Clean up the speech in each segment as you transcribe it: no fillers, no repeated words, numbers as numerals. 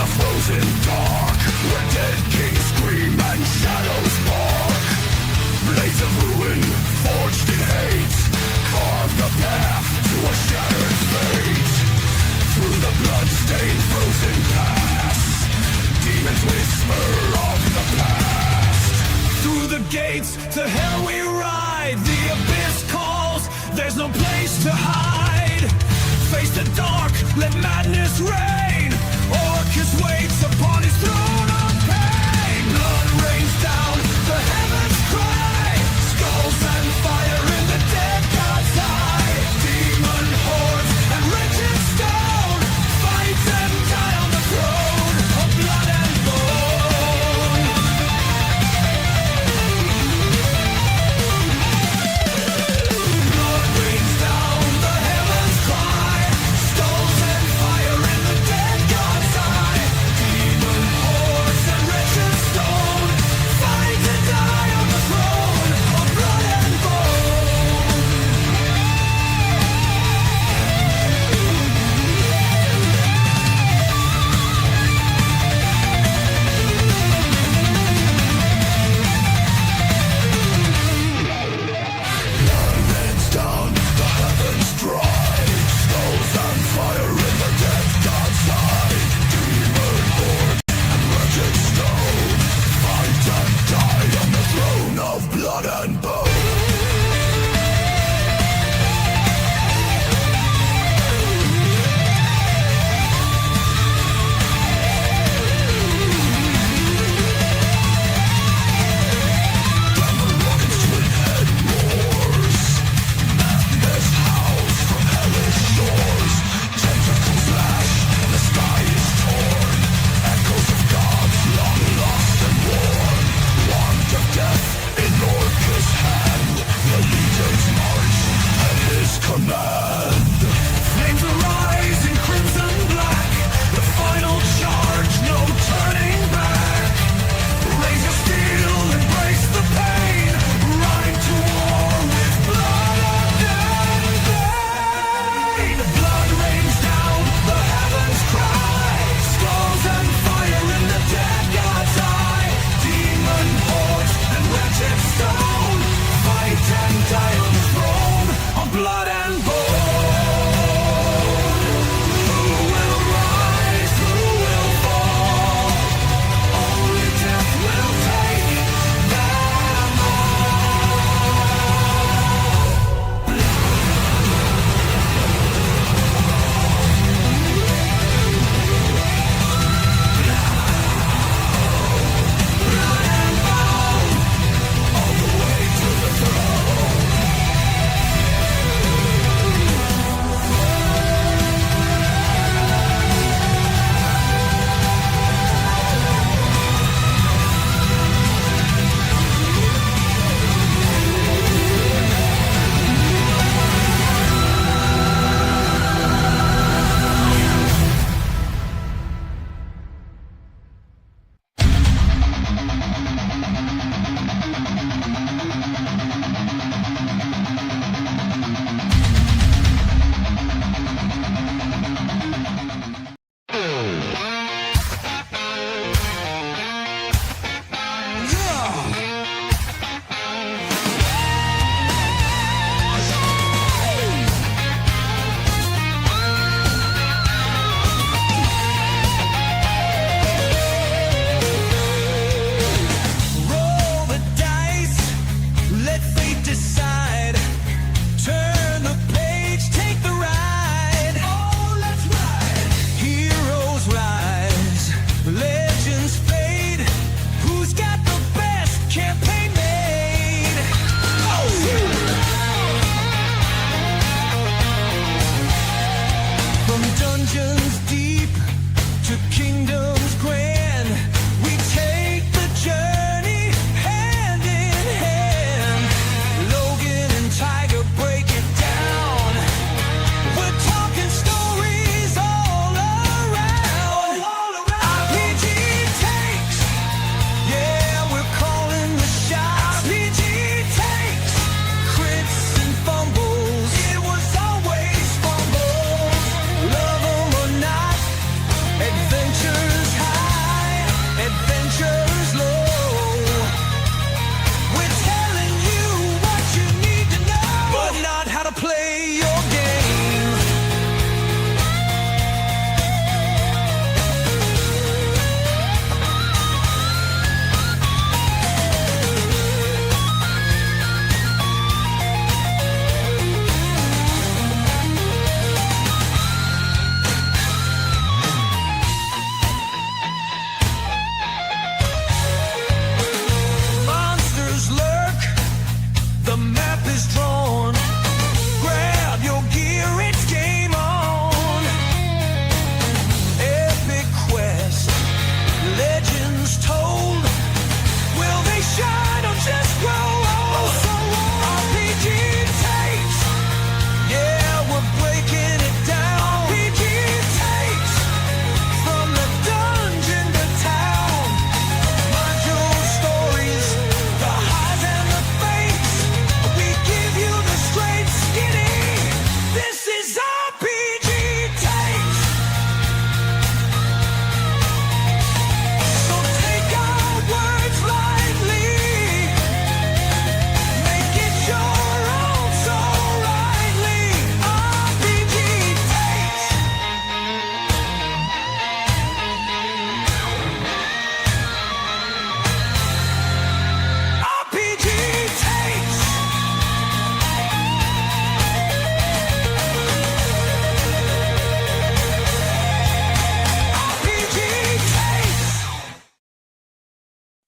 the frozen dark, where dead kings scream and shadows bark. Blades of ruin, forged in hate, carve the path to a shattered fate. Through the blood-stained frozen past, demons whisper of the past. Through the gates to hell we ride, the abyss calls, there's no place to hide. Face the dark, let madness reign. Orcus waits upon his throne of pain. Blood rains down, the heavens cry. Skulls and fire in the dead god's eye. Demon hordes and wretched stone fight and die on the throne of blood and bone. Blood rains down, the heavens cry. Skulls and fire in the dead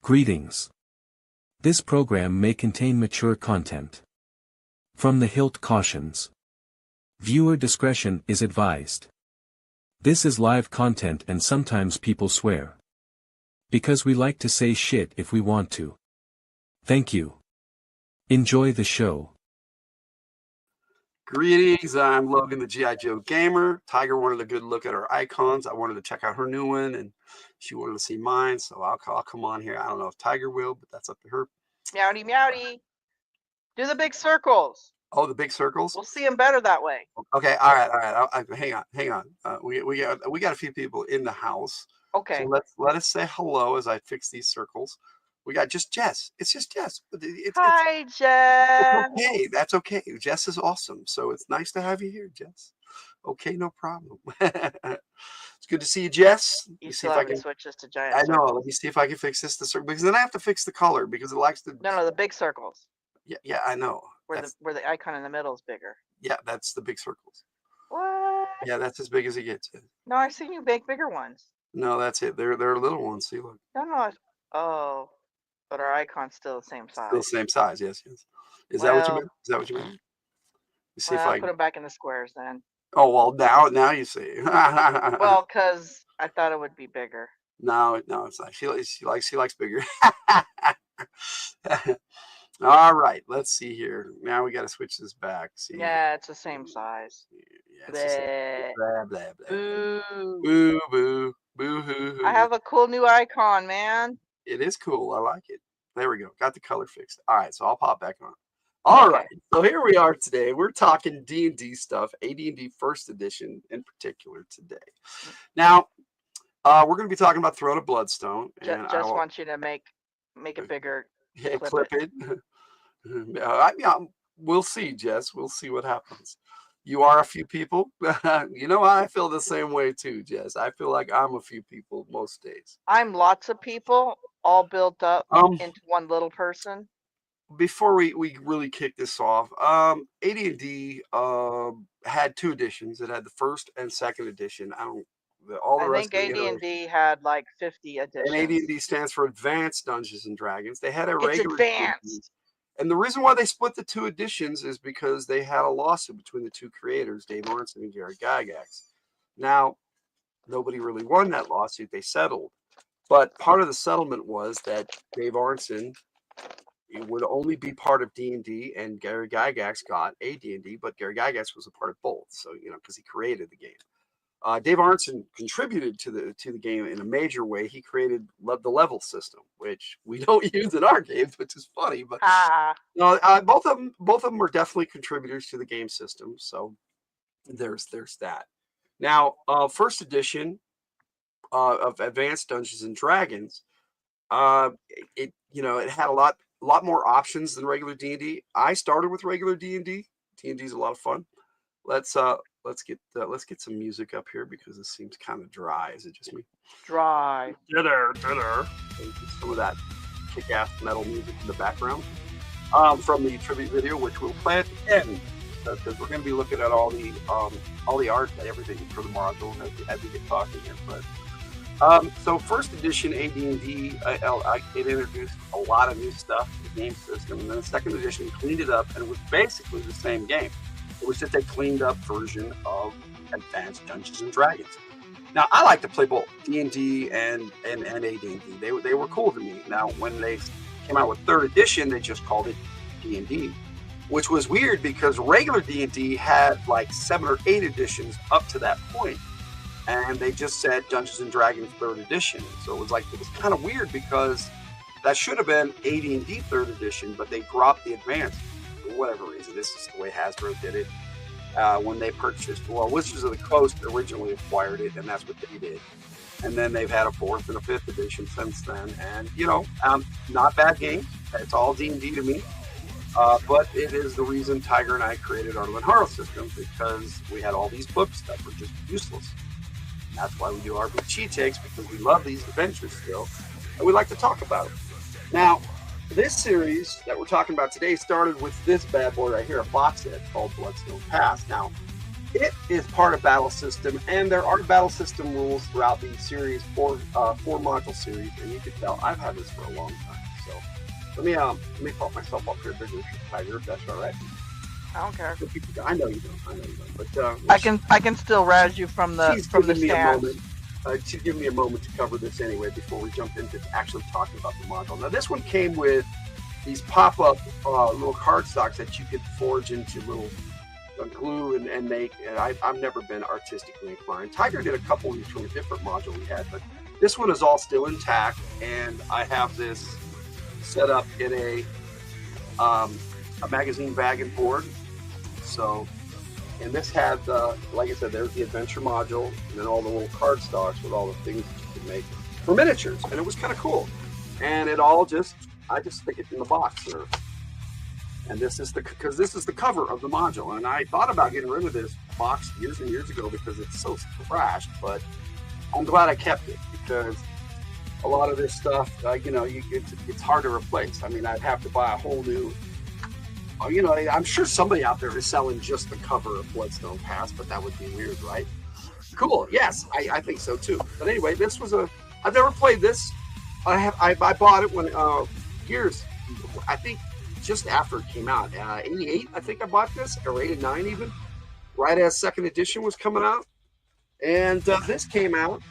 Greetings. This program may contain mature content. From the hilt cautions. Viewer discretion is advised. This is live content and sometimes people swear. Because we like to say shit if we want to. Thank you. Enjoy the show. Greetings, I'm Logan, the G.I. Joe Gamer. Tiger wanted a good look at her icons. I wanted to check out her new one, and she wanted to see mine, so I'll come on here. I don't know if Tiger will, but that's up to her. Meowdy, meowdy. Do the big circles. Oh, the big circles? We'll see them better that way. Okay, all right. Hang on. We got a few people in the house. Okay. So let us say hello as I fix these circles. We got just Jess. It's just Jess. Hi, Jess. It's okay. That's okay. Jess is awesome. So it's nice to have you here, Jess. Okay, no problem. It's good to see you, Jess. You still have to switch this to giant circles. circles. Let me see if I can fix this to circle, because then I have to fix the color because it likes to. No, the big circles. Yeah, I know. Where the icon in the middle is bigger. Yeah, that's the big circles. What? Yeah, that's as big as it gets. No, I've seen you make bigger ones. No, that's it. They're little ones. See, look. No. Oh, but our icon's still the same size. Still the same size. Yes. Is that what you meant? Is that what you meant? See if I put them back in the squares then. Oh well, now you see. Well, because I thought it would be bigger. No, it's not. She likes bigger. All right, let's see here. Now we got to switch this back. See. Yeah, it's the same size. Yeah, it's the same. Blah, blah, blah. Boo. Boo hoo. I have a cool new icon, man. It is cool. I like it. There we go. Got the color fixed. All right, so I'll pop back on. All right, so here we are today. We're talking D&D stuff, AD&D First Edition in particular today. Now, we're going to be talking about Throne of Bloodstone. And just want you to make it bigger. Yeah, clip it. We'll see, Jess. We'll see what happens. You are a few people. I feel the same way too, Jess. I feel like I'm a few people most days. I'm lots of people all built up into one little person. Before we really kick this off, AD&D had two editions. It had the first and second edition. I think AD&D had like 50 editions. And AD&D stands for Advanced Dungeons and Dragons. They had a regular advanced. And the reason why they split the two editions is because they had a lawsuit between the two creators, Dave Arnson and Gary Gygax. Now, nobody really won that lawsuit. They settled. But part of the settlement was that Dave Arnson would only be part of D&D, and Gary Gygax got AD&D, but Gary Gygax was a part of both. So, because he created the game. Dave Arnson contributed to the game in a major way. He created the level system, which we don't use in our games, which is funny. But both of them are definitely contributors to the game system. So there's that. Now, first edition of Advanced Dungeons and Dragons, it had a lot more options than regular D&D. I started with regular D&D. D&D is a lot of fun. Let's get some music up here because this seems kind of dry. Is it just me? Dry. Dinner. Some of that kick-ass metal music in the background from the tribute video, which we'll play at the end, because we're going to be looking at all the art and everything for the module as we get talking here. But so first edition AD&D, it introduced a lot of new stuff to the game system, and then the second edition cleaned it up, and it was basically the same game. It was just a cleaned up version of Advanced Dungeons and Dragons. Now, I like to play both D&D and AD&D. They were cool to me. Now, when they came out with third edition, they just called it D&D, which was weird because regular D&D had like 7 or 8 editions up to that point, and they just said Dungeons and Dragons third edition. So it was kind of weird because that should have been AD&D third edition, but they dropped the advanced. Whatever reason, this is the way Hasbro did it when they purchased. Well, Wizards of the Coast originally acquired it, and that's what they did. And then they've had a fourth and a fifth edition since then. And not bad games. It's all D&D to me. But it is the reason Tiger and I created our Lenharrow system, because we had all these books that were just useless. And that's why we do our cheat takes, because we love these adventures still, and we like to talk about them. Now, this series that we're talking about today started with this bad boy right here, a box set called Bloodstone Pass. Now, It is part of Battle System, and there are Battle System rules throughout the series, four module series, and you can tell I've had this for a long time. So let me pop myself up here, bigger Tiger, if that's all right. I don't care. I know you don't. But I can still razz you from the stand. She's giving me a moment to cover this anyway before we jump into actually talking about the module. Now, this one came with these pop-up little cardstocks that you could forge into little glue and make. And I've never been artistically inclined. Tiger did a couple of these from a different module we had, but this one is all still intact, and I have this set up in a magazine bag and board. So, and this had, like I said, there's the adventure module, and then all the little cardstocks with all the things that you can make for miniatures, and it was kind of cool. And it all I just stick it in the box there. And this is because this is the cover of the module, and I thought about getting rid of this box years and years ago because it's so trashed, but I'm glad I kept it because a lot of this stuff, it's hard to replace. I mean, I'd have to buy a whole new. I'm sure somebody out there is selling just the cover of Bloodstone Pass, but that would be weird, right? Cool. Yes, I think so too. But anyway, this was I've never played this. I bought it when years, I think just after it came out, 88. I think I bought this, or 89 even, right as second edition was coming out, and this came out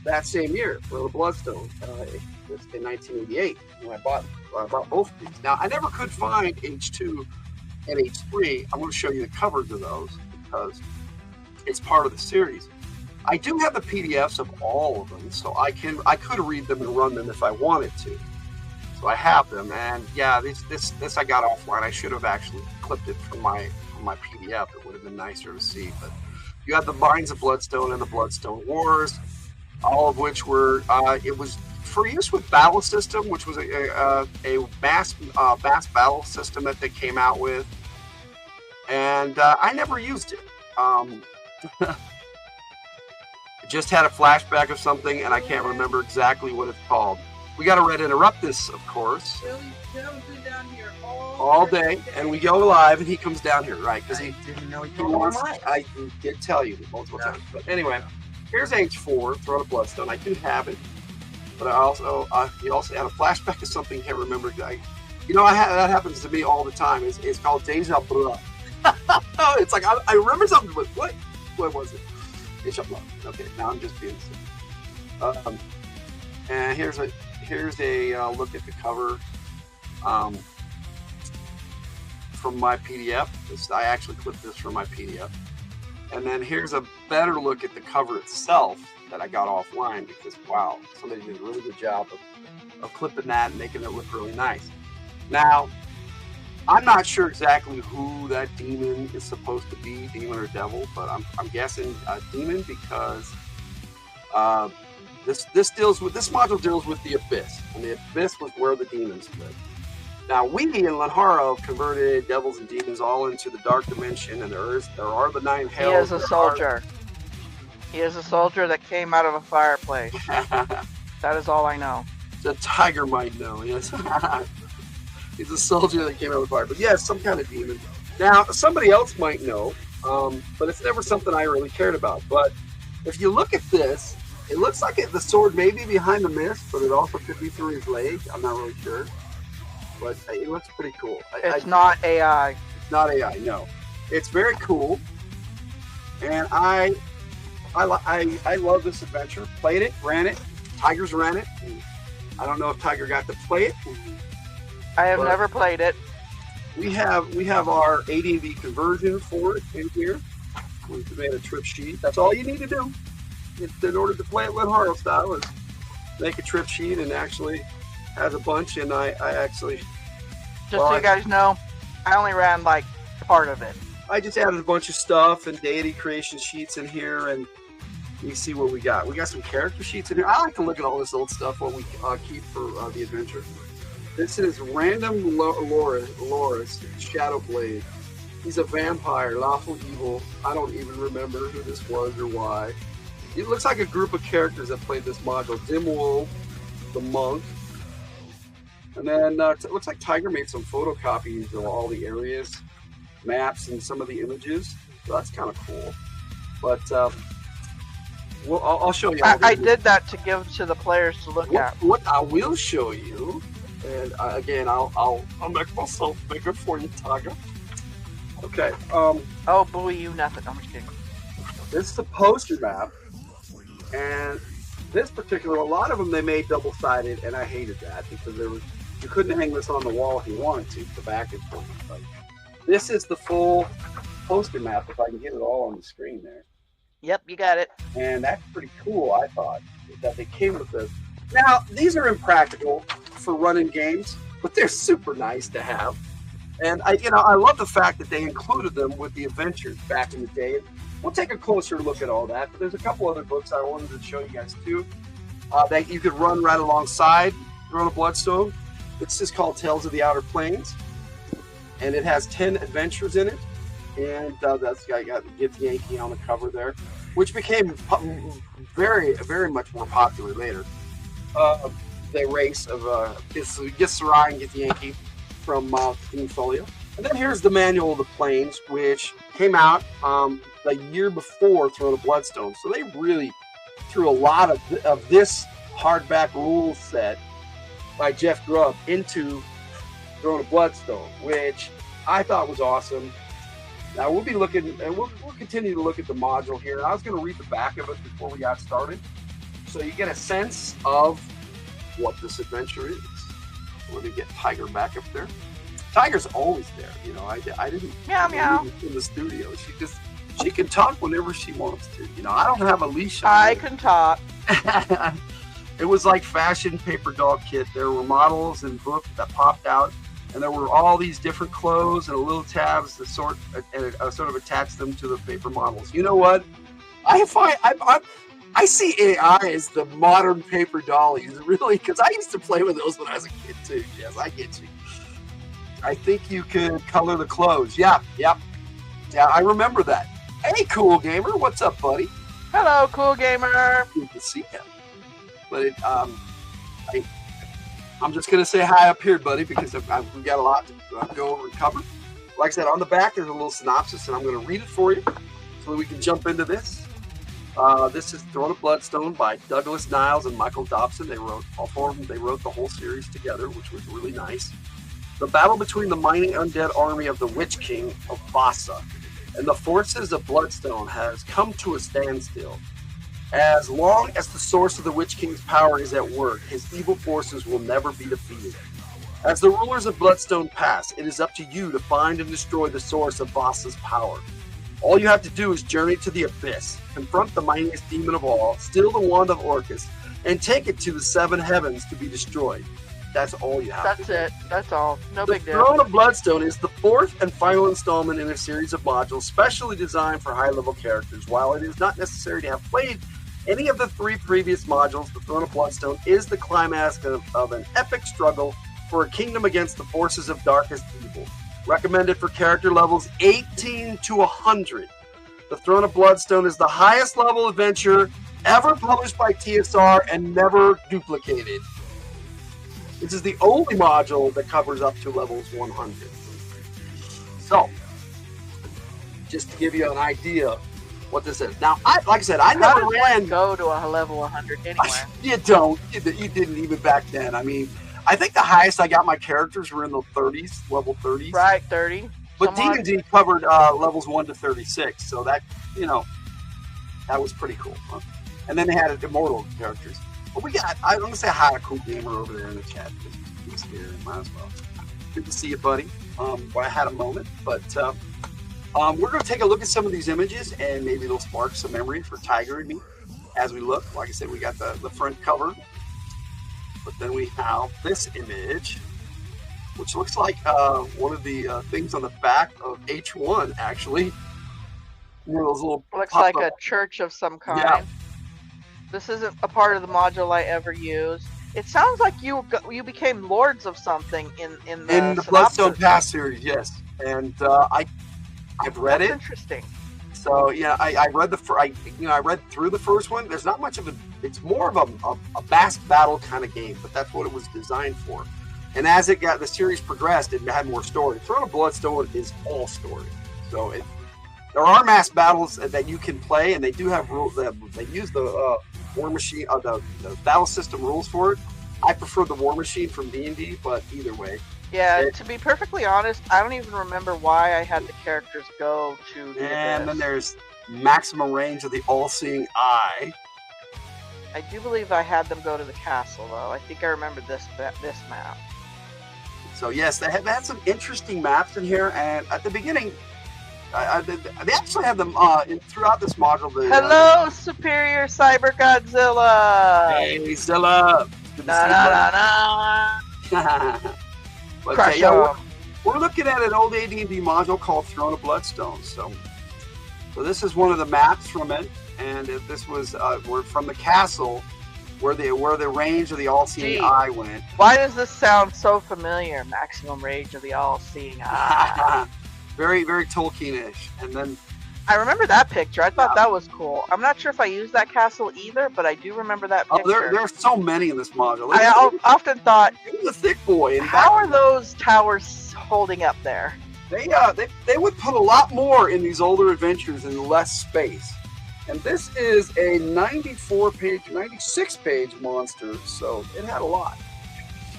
that same year for the Bloodstone. In 1988, when I bought both of these. Now, I never could find H2 and H3. I'm going to show you the covers of those because it's part of the series. I do have the PDFs of all of them, so I could read them and run them if I wanted to. So I have them, and yeah, this I got offline. I should have actually clipped it from my PDF. It would have been nicer to see. But you have the Mines of Bloodstone and the Bloodstone Wars, all of which were it was for use with Battle System, which was a mass battle system that they came out with, and I never used it. It just had a flashback of something, and I can't remember exactly what it's called. We got to Red Interrupt this, of course, down here all day, and we go live, and he comes down here, right? Because he didn't know he wants. I did tell you multiple times, but anyway, here's H4, Throne of Bloodstone. I do have it. But he also had a flashback of something I can't remember. That happens to me all the time. It's called Deja Vu. It's like I remember something, but what was it? Deja Vu. Okay, now I'm just being silly. And here's a look at the cover from my PDF. I actually clipped this from my PDF. And then here's a better look at the cover itself that I got offline because, wow, somebody did a really good job of clipping that and making it look really nice. Now, I'm not sure exactly who that demon is supposed to be, demon or devil, but I'm guessing demon because this module deals with the Abyss, and the Abyss was where the demons live. Now, we in Lenharrow converted devils and demons all into the dark dimension, and there are the 9 hells. He is a soldier. He is a soldier that came out of a fireplace. That is all I know. The Tiger might know, yes. He's a soldier that came out of the fire. But yes, some kind of demon. Now, somebody else might know, but it's never something I really cared about. But if you look at this, it looks like the sword may be behind the mist, but it also could be through his leg. I'm not really sure. But it looks pretty cool. It's not AI. It's not AI, no. It's very cool. And I love this adventure. Played it, ran it. Tigers ran it. I don't know if Tiger got to play it. I have never played it. We have our ADV conversion for it in here. We've made a trip sheet. That's all you need to do in order to play it Lenharrow style is make a trip sheet, and actually has a bunch. And I actually, so you guys know, I only ran like part of it. I just added a bunch of stuff and deity creation sheets in here, and you see what we got. We got some character sheets in here. I like to look at all this old stuff what we keep for the adventure. This is Random Loris, Shadowblade. He's a vampire, lawful evil. I don't even remember who this was or why. It looks like a group of characters that played this module. Dimwolf, the monk. And then it looks like Tiger made some photocopies of all the areas, maps, and some of the images. So that's kind of cool. But I'll show you. I did that to give to the players to look at. What I will show you, and again, I'll make myself bigger for you, Tiger. Okay. Oh, boy, you nothing. I'm just kidding. This is the poster map, and this particular, a lot of them they made double-sided, and I hated that because you couldn't hang this on the wall if you wanted to. The back is full. This is the full poster map, if I can get it all on the screen there. Yep, you got it. And that's pretty cool, I thought, that they came with this. Now, these are impractical for running games, but they're super nice to have. And I love the fact that they included them with the adventures back in the day. We'll take a closer look at all that, but there's a couple other books I wanted to show you guys too that you could run right alongside Throne of Bloodstone. This is called Tales of the Outer Plains, and it has 10 adventures in it. And that's got Get Yankee on the cover there, which became very, very much more popular later. The race of Githzerai and Get Yankee from King Folio. And then here's the Manual of the Plains, which came out the year before Throne of Bloodstone. So they really threw a lot of this hardback rule set by Jeff Grubb into Throne of Bloodstone, which I thought was awesome. Now we'll be looking, and we'll continue to look at the module here. I was going to read the back of it before we got started, so you get a sense of what this adventure is. Let me get Tiger back up there. Tiger's always there, you know. I didn't meow meow in the studio. She can talk whenever she wants to. You know, I don't have a leash on. I can talk. It was like fashion paper doll kit. There were models and books that popped out, and there were all these different clothes and little tabs that sort of attach them to the paper models. You know what? I see AI as the modern paper dollies, really, because I used to play with those when I was a kid too. Yes, I get you. I think you can color the clothes. Yeah, I remember that. Hey, Cool Gamer, what's up, buddy? Hello, Cool Gamer. Good to see you. But I'm just gonna say hi up here, buddy, because we've got a lot to go over and cover. Like I said, on the back there's a little synopsis, and I'm going to read it for you so that we can jump into this. This is Throne of Bloodstone by Douglas Niles and Michael Dobson. They wrote all four of them. They wrote the whole series together, which was really nice. The battle between the mighty undead army of the Witch King of Vasa and the forces of Bloodstone has come to a standstill. As long as the source of the Witch King's power is at work, his evil forces will never be defeated. As the rulers of Bloodstone pass, it is up to you to find and destroy the source of Vasa's power. All you have to do is journey to the abyss, confront the mightiest demon of all, steal the wand of Orcus, and take it to the seven heavens to be destroyed. That's all you have to do. That's it. That's all. No big deal. The Throne of Bloodstone is the fourth and final installment in a series of modules specially designed for high-level characters. While it is not necessary to have played any of the three previous modules, the Throne of Bloodstone is the climax of an epic struggle for a kingdom against the forces of darkest evil. Recommended for character levels 18 to 100. The Throne of Bloodstone is the highest level adventure ever published by TSR and never duplicated. This is the only module that covers up to levels 100. So, just to give you an idea what this is. Now, like I said, I never ran. Go to a level 100 anyway. You don't. You didn't even back then. I mean, I think the highest I got my characters were in the 30s, level 30s. Right, 30. But D&D covered levels 1 to 36, so that, that was pretty cool. Huh? And then they had immortal characters. But I'm going to say hi to Cool Gamer over there in the chat. He's here, might as well. Good to see you, buddy. I had a moment, but we're going to take a look at some of these images, and maybe they'll spark some memory for Tiger and me as we look. Like I said, we got the front cover. But then we have this image, which looks like one of the things on the back of H1, actually. Those little looks like a church of some kind. Yeah. This isn't a part of the module I ever used. It sounds like you became lords of something in the Bloodstone Pass series, yes. And I've read it. Interesting. So yeah, I read I read through the first one. There's not much of a. It's more of a mass battle kind of game, but that's what it was designed for. And as the series progressed, it had more story. Throne of Bloodstone is all story. So there are mass battles that you can play, and they do have rules. They use the War Machine, the battle system rules for it. I prefer the War Machine from D&D, but either way. Yeah, to be perfectly honest, I don't even remember why I had the characters go to the And Abyss. then there's maximum range of the all-seeing eye. I do believe I had them go to the castle, though. I think I remember this map. So yes, they had some interesting maps in here, and at the beginning, they actually had them throughout this module. Hello, Superior Cyber Godzilla! Hey, Zilla! Good to see you. But, Crush yeah, 'em. we're looking at an old AD&D module called Throne of Bloodstone. So this is one of the maps from it, and this was we're from the castle where the range of the all-seeing eye went. Why does this sound so familiar? Maximum range of the all-seeing eye. Very, very Tolkien-ish. And then I remember that picture. I thought that was cool. I'm not sure if I used that castle either, but I do remember that picture. there are so many in this module. I often thought, he was a thick boy. And how are those towers holding up there? They would put a lot more in these older adventures in less space. And this is a 96-page monster, so it had a lot.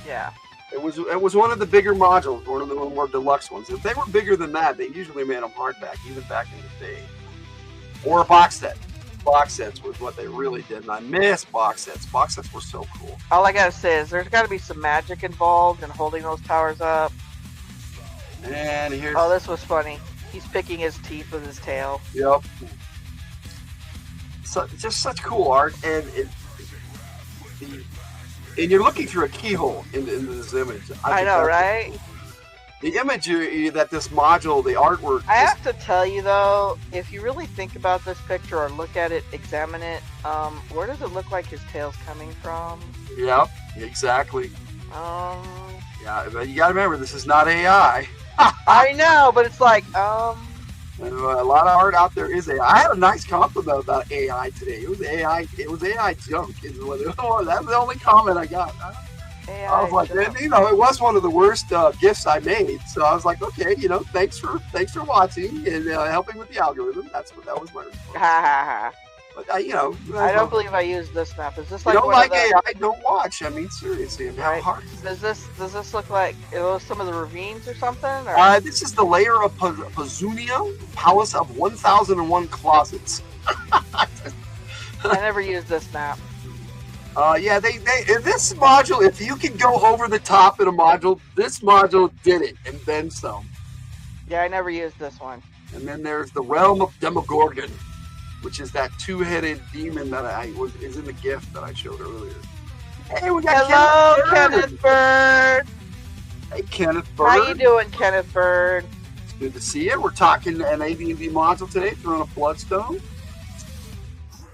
Yeah. It was one of the bigger modules, one of the more deluxe ones. If they were bigger than that, they usually made them hardback, even back in the day. Or a box set. Box sets was what they really did, and I miss box sets. Box sets were so cool. All I gotta say is there's gotta be some magic involved in holding those towers up. And here's... Oh, this was funny. He's picking his teeth with his tail. Yep. So, just such cool art, and you're looking through a keyhole into this image. I know, right? The image that this module, the artwork... I have to tell you, though, if you really think about this picture or look at it, examine it, where does it look like his tail's coming from? Yep, exactly. Yeah, but you gotta remember, this is not AI. I know, but it's like, And a lot of art out there is AI. I had a nice compliment about AI today. It was AI junk. That's the only comment I got. I was like, and, it was one of the worst gifts I made. So I was like, okay, thanks for watching and helping with the algorithm. That was my response. ha ha ha. But I don't believe I used this map. Is this like you don't one like of the... AI? Don't watch. I mean, seriously, how hard is it? Does this look like some of the ravines or something? Or? This is the layer of Pazunia, Palace of 1001 Closets. I never used this map. Yeah, they this module, if you can go over the top in a module, this module did it, and then some. Yeah, I never used this one. And then there's the Realm of Demogorgon, which is that two-headed demon that is in the gift that I showed earlier. Hey, we got Kenneth Bird. Hey, Kenneth Bird. How you doing, Kenneth Bird? It's good to see you. We're talking an AD&D module today, Throne of Bloodstone.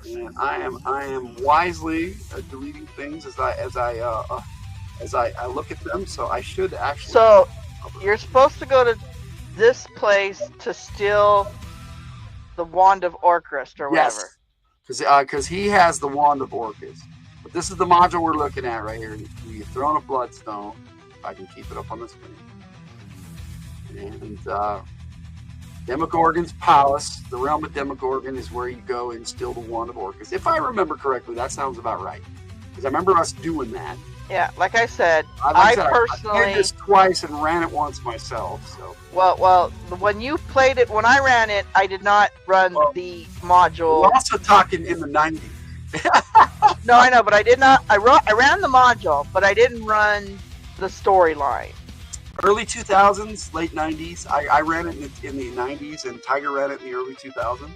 And I am wisely deleting things as I look at them. So I should actually. So you're supposed to go to this place to steal the Wand of Orcrist or whatever. Yes, because he has the Wand of Orcrist. But this is the module we're looking at right here. The Throne of Bloodstone. If I can keep it up on the screen. And Demogorgon's Palace, the Realm of Demogorgon, is where you go and steal the Wand of Orcrist. If I remember correctly, that sounds about right. Because I remember us doing that. Yeah, like I said, I personally... I did this twice and ran it once myself. So. Well, when you played it, when I ran it, I did not run the module. We're also talking in the 90s. No, I know, but I did not... I ran the module, but I didn't run the storyline. Early 2000s, late 90s. I ran it in the 90s, and Tiger ran it in the early 2000s.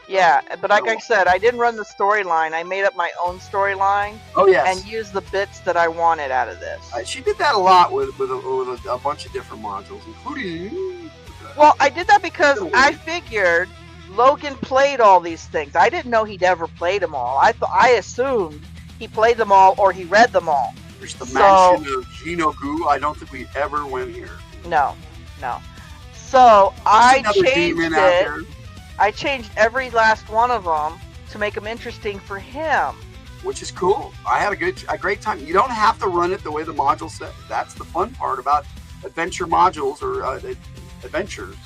Yeah, but like I said, I didn't run the storyline. I made up my own storyline. Oh, yes. And used the bits that I wanted out of this. She did that a lot with a bunch of different modules, including... Well, I did that because I figured Logan played all these things. I didn't know he'd ever played them all. I assumed he played them all or he read them all. There's the mansion of Gino Goo. I don't think we ever went here. No. So I changed it. I changed every last one of them to make them interesting for him. Which is cool. I had a great time. You don't have to run it the way the module said. That's the fun part about adventure modules or adventures.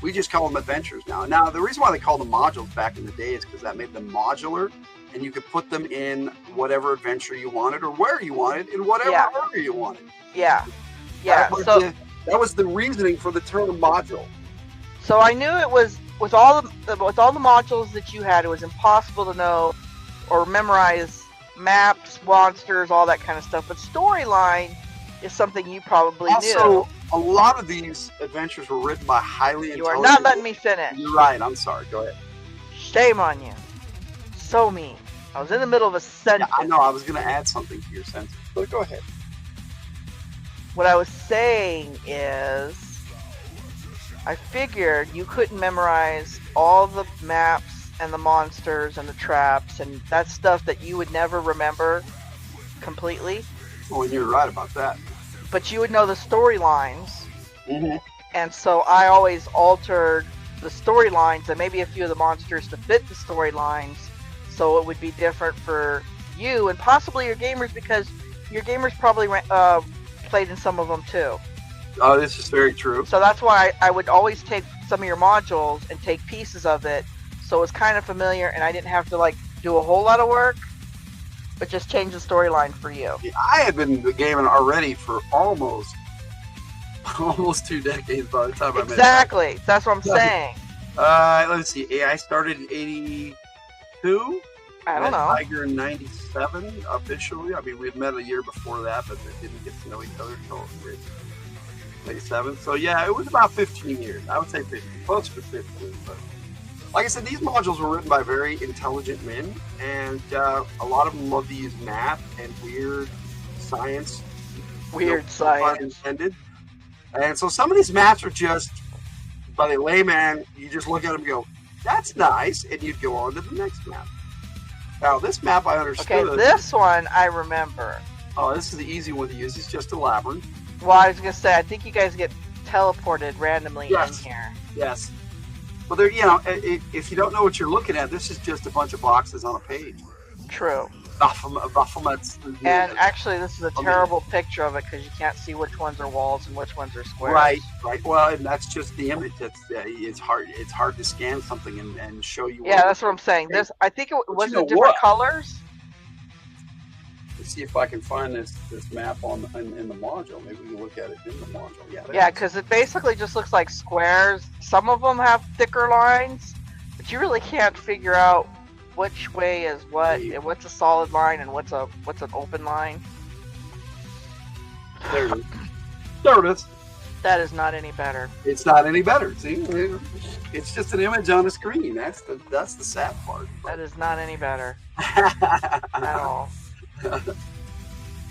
We just call them adventures now. Now, the reason why they called them modules back in the day is because that made them modular, and you could put them in whatever adventure you wanted or where you wanted in whatever order you wanted. Yeah. Yeah. That was the reasoning for the term module. So I knew it was with all the modules that you had, it was impossible to know or memorize maps, monsters, all that kind of stuff. But storyline is something you probably knew. Also, a lot of these adventures were written by highly intelligent... You are not letting me finish. You're right. I'm sorry. Go ahead. Shame on you. So mean. I was in the middle of a sentence. Yeah, I know. I was going to add something to your sentence. But go ahead. What I was saying is, I figured you couldn't memorize all the maps and the monsters and the traps and that stuff that you would never remember completely. Well, you're right about that. But you would know the storylines. Mm-hmm. And so I always altered the storylines and maybe a few of the monsters to fit the storylines so it would be different for you and possibly your gamers, because your gamers probably played in some of them too. Oh, this is very true. So that's why I would always take some of your modules and take pieces of it so it was kind of familiar and I didn't have to like do a whole lot of work, but just change the storyline for you. Yeah, I had been gaming already for almost 2 decades by the time I met you. Exactly. That's what I'm saying. Let's see. I started in 82. I don't know. Tiger in 97 officially. I mean, we had met a year before that, but we didn't get to know each other until 97. So yeah, it was about 15 years. I would say 15, close to 15. But like I said, these modules were written by very intelligent men, and a lot of them love to use math and weird science. Weird science. Intended. And so some of these maps are just, by the layman, you just look at them and go, that's nice, and you'd go on to the next map. Now, this map I understood. Okay, this one I remember. Oh, this is the easy one to use. It's just a labyrinth. Well, I was going to say, I think you guys get teleported randomly in here. Yes. Well, there, if you don't know what you're looking at, this is just a bunch of boxes on a page. True. Baphomets. And actually, this is a terrible picture of it because you can't see which ones are walls and which ones are squares. Right. Well, and that's just the image. It's hard to scan something and show you. Yeah, that's what I'm saying. This, I think it was in different colors. Let's see if I can find this map in the module. Maybe we can look at it in the module. Yeah, because it basically just looks like squares. Some of them have thicker lines, but you really can't figure out which way is what, and what's a solid line and what's an open line. There it is. There it is. That is not any better. It's not any better. See, it's just an image on a screen. That's the sad part. That is not any better at all.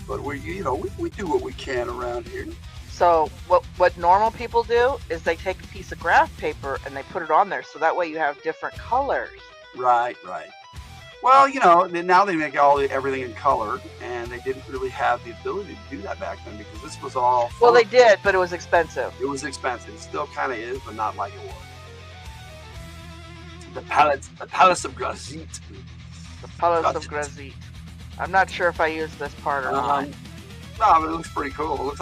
But we do what we can around here. So what normal people do is they take a piece of graph paper and they put it on there, so that way you have different colors. Right. Well, now they make everything in color, and they didn't really have the ability to do that back then because this was all. Well, they did, but it was expensive. It was expensive. It still kind of is, but not like it was. The Palace of Grazit. The Palace of Grazit. I'm not sure if I used this part or not. No, but it looks pretty cool. It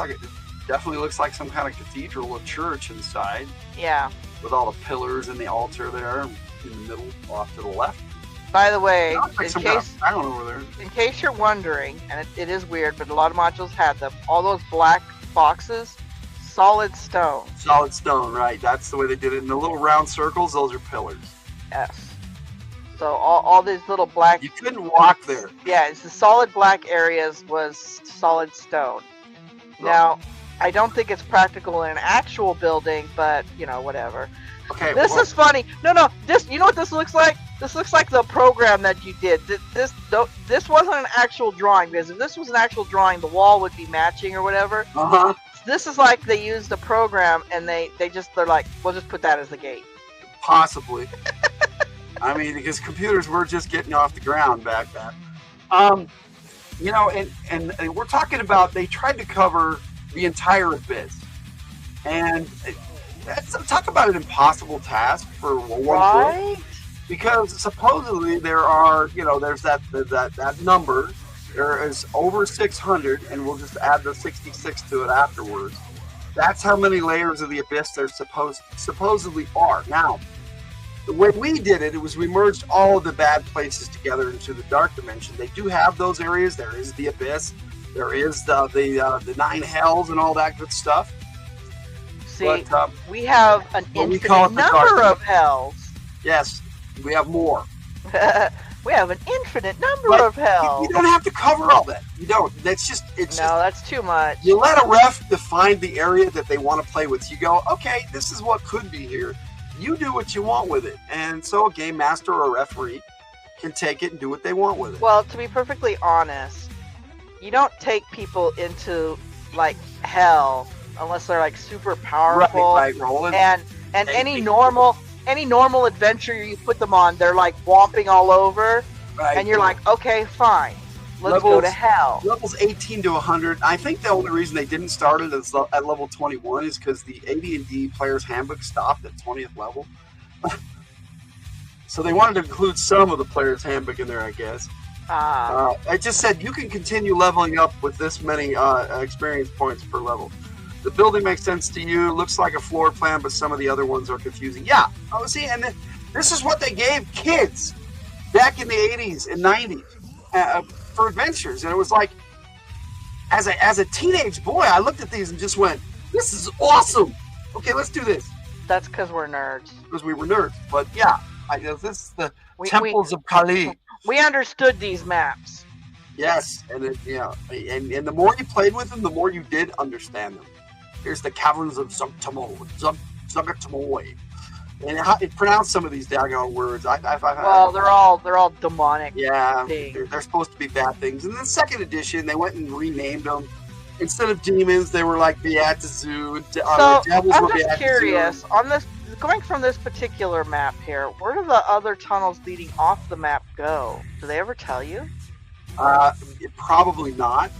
definitely looks like some kind of cathedral or church inside. Yeah. With all the pillars and the altar there in the middle, off to the left. By the way, in case you're wondering, and it is weird, but a lot of modules had them, all those black boxes, solid stone. Solid stone, right. That's the way they did it. In the little round circles, those are pillars. Yes. So all these little black... You couldn't walk there. Yeah, it's the solid black areas was solid stone. Right. Now, I don't think it's practical in an actual building, but, whatever. Okay. This is funny. No. This, you know what this looks like? This looks like the program that you did. This wasn't an actual drawing, because if this was an actual drawing, the wall would be matching or whatever. Uh-huh. This is like they used a program and they're like, we'll just put that as the gate. Possibly. I mean, because computers were just getting off the ground back then. And we're talking about, they tried to cover the entire abyss. And talk about an impossible task for one book. Because supposedly there are, there's that number. There is over 600, and we'll just add the 66 to it afterwards. That's how many layers of the Abyss there supposedly are. Now, the way we did it, we merged all of the bad places together into the Dark Dimension. They do have those areas. There is the Abyss. There is the 9 Hells and all that good stuff. See, we have an infinite number of hells. Yes, we have more. We have an infinite number of hells. You don't have to cover all that. You don't. That's too much. You let a ref define the area that they want to play with. You go, okay, this is what could be here. You do what you want with it. And so a game master or a referee can take it and do what they want with it. Well, to be perfectly honest, you don't take people into, like, hell unless they're, like, super powerful. Right, rolling. And any normal adventure you put them on, they're, like, whomping all over. Right. And you're like, okay, fine. Let's go to hell. Levels 18 to 100. I think the only reason they didn't start it at level 21 is because the AD&D Players Handbook stopped at 20th level. So they wanted to include some of the Players Handbook in there, I guess. I just said you can continue leveling up with this many experience points per level. The building makes sense to you. Looks like a floor plan, but some of the other ones are confusing. Yeah, see, and this is what they gave kids back in the 80s and 90s for adventures. And it was like, as a teenage boy, I looked at these and just went, this is awesome. Okay, let's do this. That's because we're nerds. Because we were nerds. But yeah, I guess this is the Temples of Kali. We understood these maps. Yes, and and the more you played with them, the more you did understand them. Here's the caverns of Zugatamoy. And how it pronounced some of these daggone words. Well, they're all demonic. Yeah, they're supposed to be bad things. And in the second edition, they went and renamed them. Instead of demons, they were like Beatizu. So I'm just curious on this. Going from this particular map here, where do the other tunnels leading off the map go? Do they ever tell you? Probably not.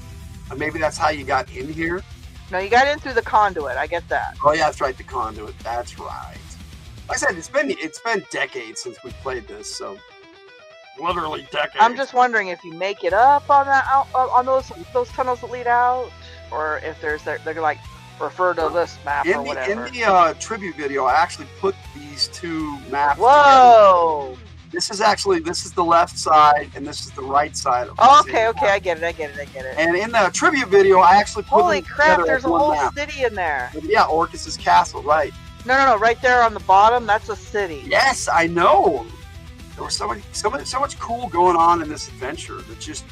Maybe that's how you got in here. No, you got in through the conduit. I get that. Oh yeah, that's right, the conduit. That's right. Like I said, it's been decades since we played this, so literally decades. I'm just wondering if you make it up on that on those tunnels that lead out, or if they're like refer to this map or whatever. In the tribute video, I actually put these two maps Whoa! together. This is the left side, and this is the right side. Okay, I get it. And in the tribute video, I actually put holy crap! There's a whole city in there. Yeah, Orcus's castle, right? No, right there on the bottom, that's a city. Yes, I know. There was so much cool going on in this adventure that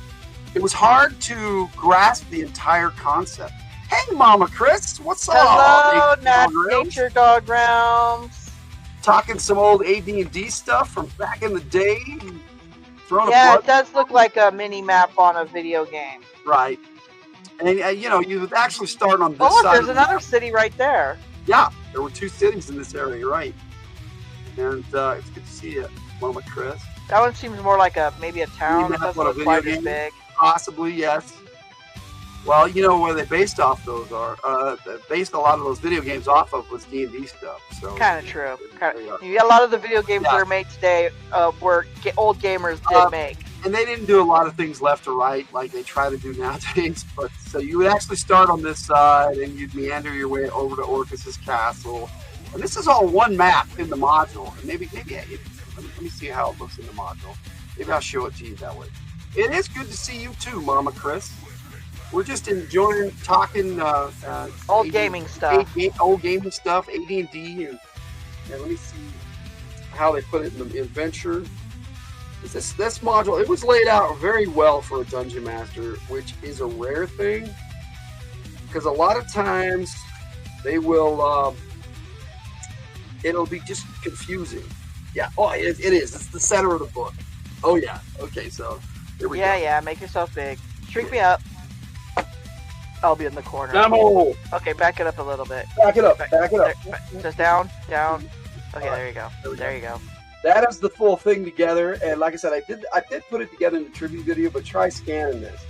it was hard to grasp the entire concept. Hey, Mama Chris, what's up? Hello, Nature Dog Realms. Talking some old AD&D stuff from back in the day. Yeah, it does look like a mini map on a video game. Right. And you would actually start on this side. Oh, look, there's another city right there. Yeah, there were 2 cities in this area, right? And it's good to see you, Mama Chris. That one seems more like maybe a town. It doesn't look quite as big. Possibly, yes. Well, where they based off those are. Based a lot of those video games off of was D&D stuff. So kind of true. A lot of the video games that are made today were old gamers did make. And they didn't do a lot of things left or right like they try to do nowadays. But so you would actually start on this side and you'd meander your way over to Orcus's castle. And this is all one map in the module. And maybe let me see how it looks in the module. Maybe I'll show it to you that way. It is good to see you too, Mama Chris. We're just enjoying talking old gaming stuff. Old gaming stuff, AD&D, and let me see how they put it in the adventure. This module, it was laid out very well for a dungeon master, which is a rare thing, because a lot of times they will it'll be just confusing. Yeah, it is. It's the center of the book. Oh yeah. Okay, so here we go. Yeah, make yourself big. Shrink me up. I'll be in the corner. Demo. Okay, back it up a little bit. Back it up. Just down. Okay, there you go. There you go. That is the full thing together, and like I said, I did put it together in the tribute video, but try scanning this.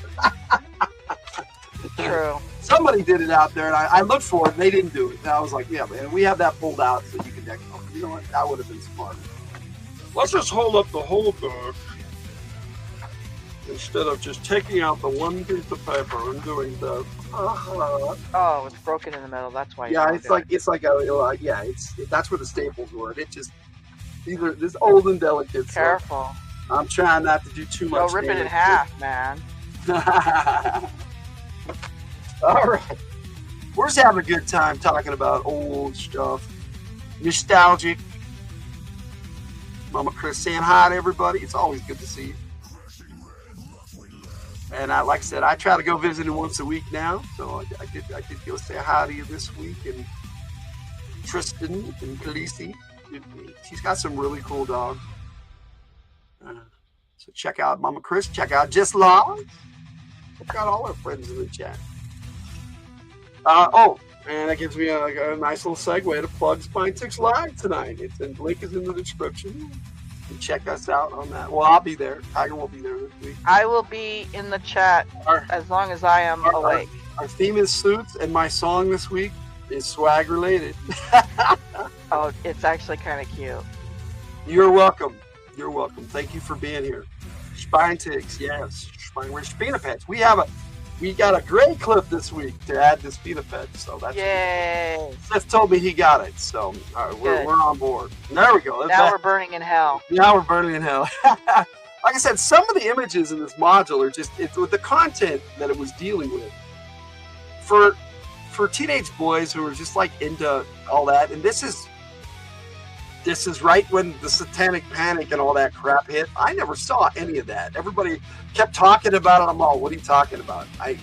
True. Somebody did it out there, and I looked for it, and they didn't do it. And I was like, yeah, man, we have that pulled out so you can deck. You know what? That would have been smart. Let's just hold up the whole book. instead of just taking out the one piece of paper and doing the. Oh, it's broken in the middle. That's why. Yeah, it's like that's where the staples were. It just either this old and delicate. Careful. So I'm trying not to do too much. Don't rip it in half, man. All right, we're just having a good time talking about old stuff, nostalgic. Mama Chris saying hi to everybody. It's always good to see you. And like I said, I try to go visit him once a week now. So I did go say hi to you this week. And Tristan and Khaleesi. She's got some really cool dogs. So check out Mama Chris. Check out Just Law. Check out all our friends in the chat. And that gives me a nice little segue to plug Spine 6 Live tonight. The link is in the description. You can check us out on that. Well, I'll be there. Tiger will be there this week. I will be in the chat as long as I am awake. Our theme is suits, and my song this week is swag related. Oh, it's actually kind of cute. You're welcome. You're welcome. Thank you for being here. Spine Ticks, yes. We're Spinapets. We got a great clip this week to add to Spinapets, so that's yay. Seth told me he got it, so we're on board. There we go. Now we're burning in hell. Now we're burning in hell. Like I said, some of the images in this module are just with the content that it was dealing with. For teenage boys who are just like into all that, and this is right when the Satanic Panic and all that crap hit. I never saw any of that. Everybody kept talking about it. I'm all, what are you talking about? I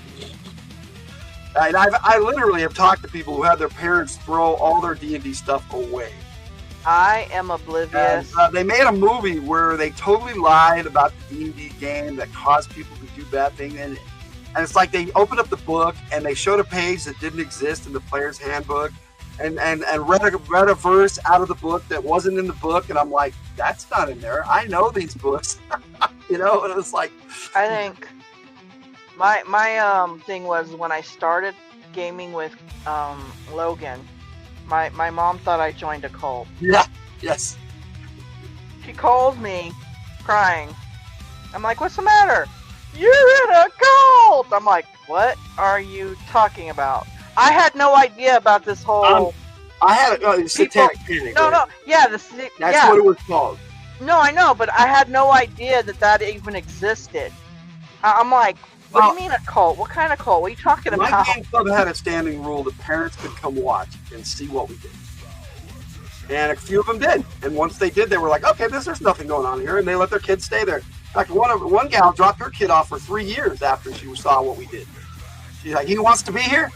literally have talked to people who had their parents throw all their D&D stuff away. I am oblivious. And, they made a movie where they totally lied about the D&D game that caused people to do bad things. And it's like they opened up the book and they showed a page that didn't exist in the player's handbook. And read a verse out of the book that wasn't in the book, and I'm like, that's not in there. I know these books, and it was like. I think my thing was when I started gaming with Logan. My mom thought I joined a cult. Yeah. Yes. She calls me, crying. I'm like, what's the matter? You're in a cult. I'm like, what are you talking about? I had no idea about this whole. I had a Satanic Panic. No, yeah, that's what it was called. No, I know, but I had no idea that even existed. I'm like, what do you mean a cult? What kind of cult? What are you talking about? My game club had a standing rule that parents could come watch and see what we did, and a few of them did. And once they did, they were like, okay, there's nothing going on here, and they let their kids stay there. In fact, one gal dropped her kid off for 3 years after she saw what we did. She's like, he wants to be here.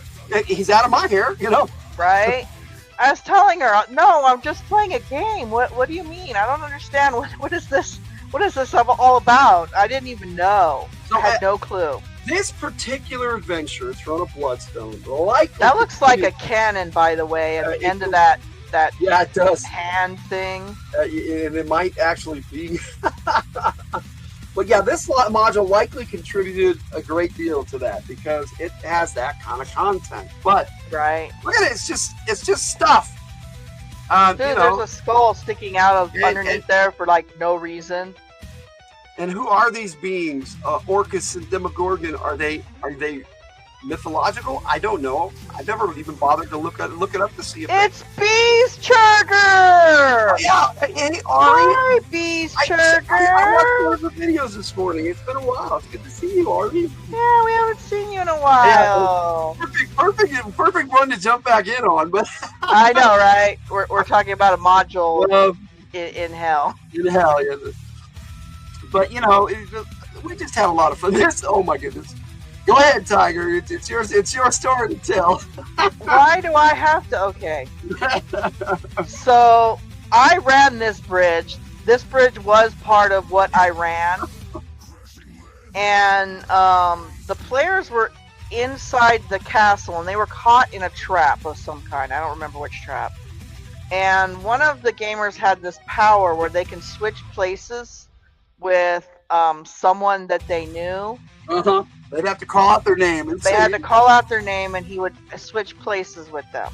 He's out of my hair, Right? I was telling her, no, I'm just playing a game. What do you mean? I don't understand. What is this? What is this all about? I didn't even know. I had no clue. This particular adventure, Throne of Bloodstone, that looks like a cannon, by the way, at the end of that. Yeah, it does. Hand thing. And it might actually be. But yeah, this module likely contributed a great deal to that because it has that kind of content. But right, look at it; it's just stuff. Dude, there's a skull sticking out of underneath there for like no reason. And who are these beings? Orcus and Demogorgon? Are they mythological? I don't know. I've never even bothered to look it up to see if it's Beastchurger! Oh, yeah, hey, Hi, Beastchurger! I watched one of the videos this morning. It's been a while. It's good to see you, Ari. Yeah, we haven't seen you in a while. Yeah, perfect one to jump back in on. But I know, right? We're talking about a module in hell. In hell, yeah. But we just had a lot of fun. Oh my goodness. Go ahead, Tiger. It's yours. It's your story to tell. Why do I have to? Okay. So I ran this bridge. This bridge was part of what I ran, and the players were inside the castle, and they were caught in a trap of some kind. I don't remember which trap. And one of the gamers had this power where they can switch places with someone that they knew. They'd have to call out their name. And they had to call out their name, and he would switch places with them.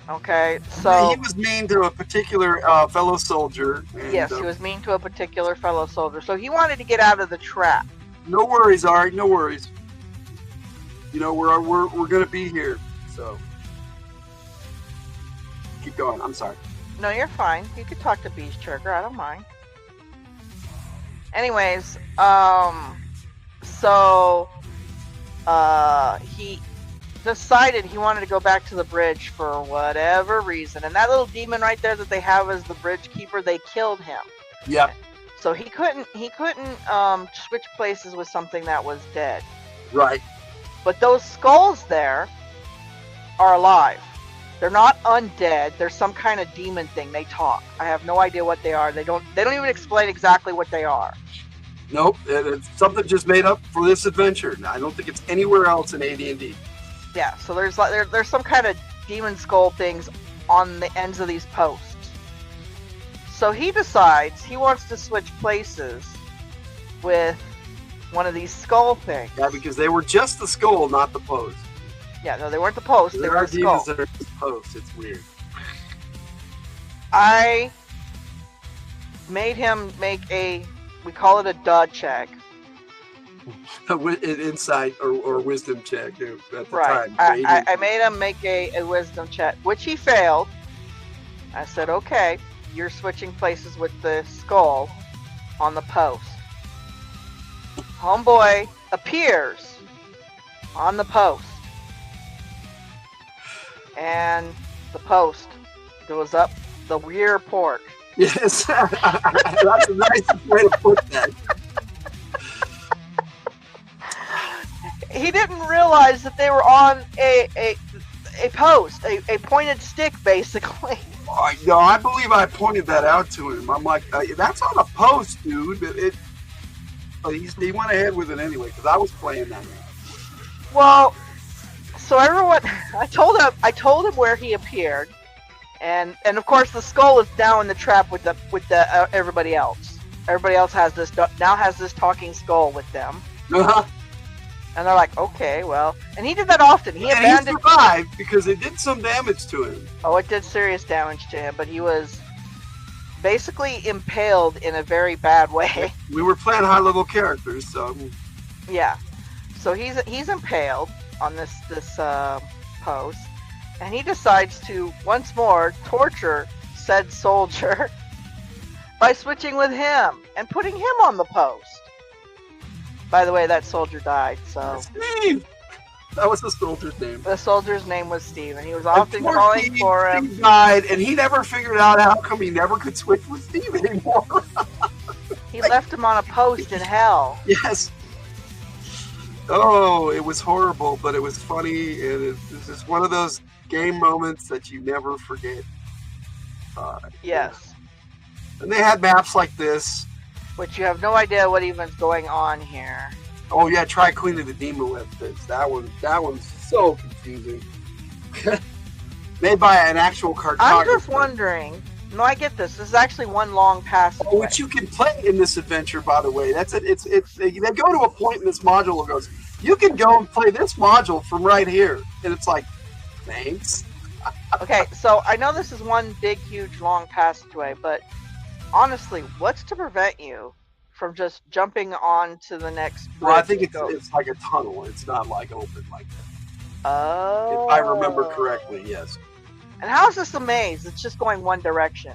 Okay, so... He was mean to a particular fellow soldier. Yes, he was mean to a particular fellow soldier. So he wanted to get out of the trap. No worries, Ari. No worries. You know, we're gonna be here. So keep going. I'm sorry. No, you're fine. You could talk to Beast Trigger. I don't mind. Anyways, so he decided he wanted to go back to the bridge for whatever reason, and that little demon right there that they have as the bridge keeper, they killed him. Yep. So he couldn't switch places with something that was dead. Right. But those skulls there are alive. They're not undead. They're some kind of demon thing. They talk. I have no idea what they are. They don't even explain exactly what they are. Nope. It's something just made up for this adventure. I don't think it's anywhere else in AD&D. Yeah. So there's some kind of demon skull things on the ends of these posts. So he decides he wants to switch places with one of these skull things. Yeah, because they were just the skull, not the post. Yeah, no, they weren't the post. They There were are the skull. demons that are just posts. It's weird. I made him make we call it a dud check. An insight or wisdom check at the Right. time. I made him make a wisdom check, which he failed. I said, okay, you're switching places with the skull on the post. Homeboy appears on the post. And the post goes up the rear port. Yes. That's a nice way to put that. He didn't realize that they were on a post, a pointed stick, basically. No, I believe I pointed that out to him. I'm like, that's on a post, dude. But he went ahead with it anyway, because I was playing that. Well, so everyone, I told him where he appeared, and of course the skull is now in the trap with the everybody else. Everybody else has this talking skull with them. Uh-huh. And they're like, okay, well, and he did that often. He And abandoned. he survived because it did some damage to him. Oh, it did serious damage to him, but he was basically impaled in a very bad way. We were playing high-level characters, so Yeah. So he's impaled on this post, and he decides to once more torture said soldier by switching with him and putting him on the post. By the way, that soldier died, so... Steve! That was the soldier's name. The soldier's name was Steve, and he was often calling for him. Steve died, and he never figured out how come he never could switch with Steve anymore. He left him on a post in hell. Yes. Oh, it was horrible, but it was funny, and it's just one of those game moments that you never forget. Yes. And they had maps like this. Which you have no idea what even's going on here. Oh yeah, try Queen of the Demon Whip. That one's so confusing. Made by an actual cartographer. I'm just wondering. No, I get this. This is actually one long passage. Oh, which you can play in this adventure, by the way. That's it. They go to a point in this module where it goes, you can go and play this module from right here, and it's like, thanks. Okay, so I know this is one big, huge, long passageway, but honestly, what's to prevent you from just jumping on to the next bridge? Well, I think it's like a tunnel. It's not like open like that. Oh. If I remember correctly, yes. And how is this a maze? It's just going one direction.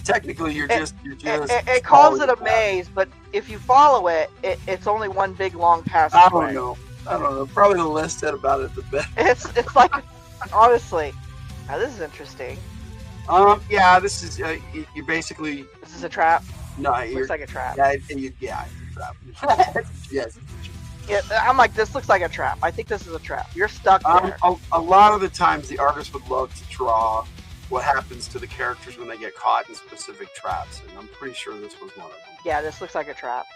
Technically, you're just. It calls it a maze, but if you follow it, it's only one big long passageway. I don't know. Probably the less said about it, the better. It's like, honestly, now this is interesting. Yeah, this is you basically. This is a trap. No, Looks like a trap. Yeah, it's a trap. Yes. Yeah, I'm like, this looks like a trap. I think this is a trap. You're stuck there. A lot of the times, the artist would love to draw what happens to the characters when they get caught in specific traps, and I'm pretty sure this was one of them. Yeah, this looks like a trap.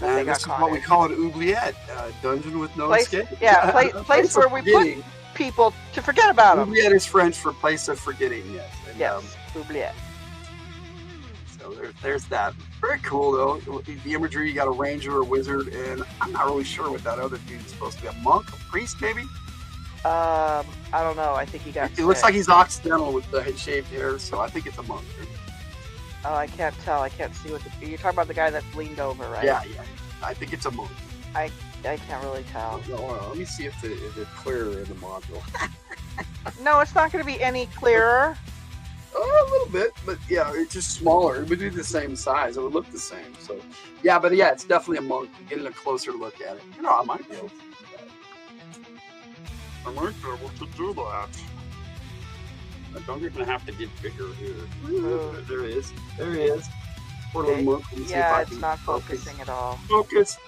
And this is what we call an oubliette, dungeon with no escape. Yeah, place where we put people to forget about them. Oubliette is French for place of forgetting, yes. And, yes, oubliette. So there's that. Very cool, though. The imagery, you got a ranger, a wizard, and I'm not really sure what that other dude is supposed to be. A monk? A priest, maybe? I don't know. I think he got It looks like he's Occidental with the shaved hair, so I think it's a monk. Oh, I can't tell. I can't see what you're talking about. The guy that's leaned over, right? Yeah. I think it's a monk. I can't really tell. No, let me see if it's clearer in the module. No, it's not going to be any clearer. Oh, a little bit, but yeah, it's just smaller. It would be the same size. It would look the same. So, yeah, but yeah, it's definitely a monk. Getting a closer look at it. You know, I might be able to do that. I might be able to do that. I don't even have to get bigger here. There he is. There he is. Poor little monk. Let me see if Yeah, I it's can not focusing at all. Focus.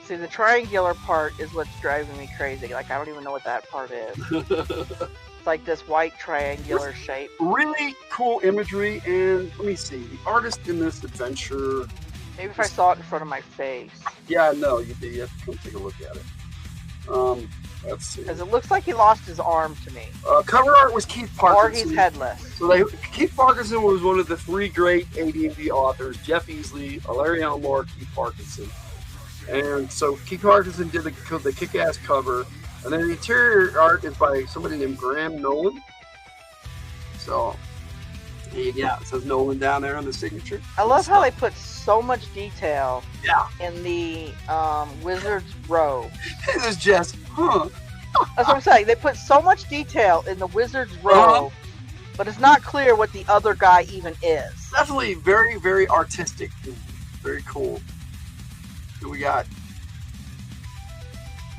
See, the triangular part is what's driving me crazy. Like, I don't even know what that part is. It's like this white triangular shape. Really cool imagery, and let me see. The artist in this adventure. Maybe if I saw it in front of my face. Yeah, no, you have to come take a look at it. Let's see. Because it looks like he lost his arm to me. Cover art was Keith Parkinson. Or he's headless. So Keith Parkinson was one of the three great AD&D authors: Jeff Easley, Larry Elmore, Keith Parkinson. And so Keith Parkinson did the kick-ass cover, and then the interior art is by somebody named Graham Nolan. So, yeah, it says Nolan down there on the signature. I love how they put so much detail Yeah. in the wizard's robe. It is just, huh? That's what I'm saying. They put so much detail in the wizard's robe, but it's not clear what the other guy even is. Definitely very, very artistic. Very cool. Who we got?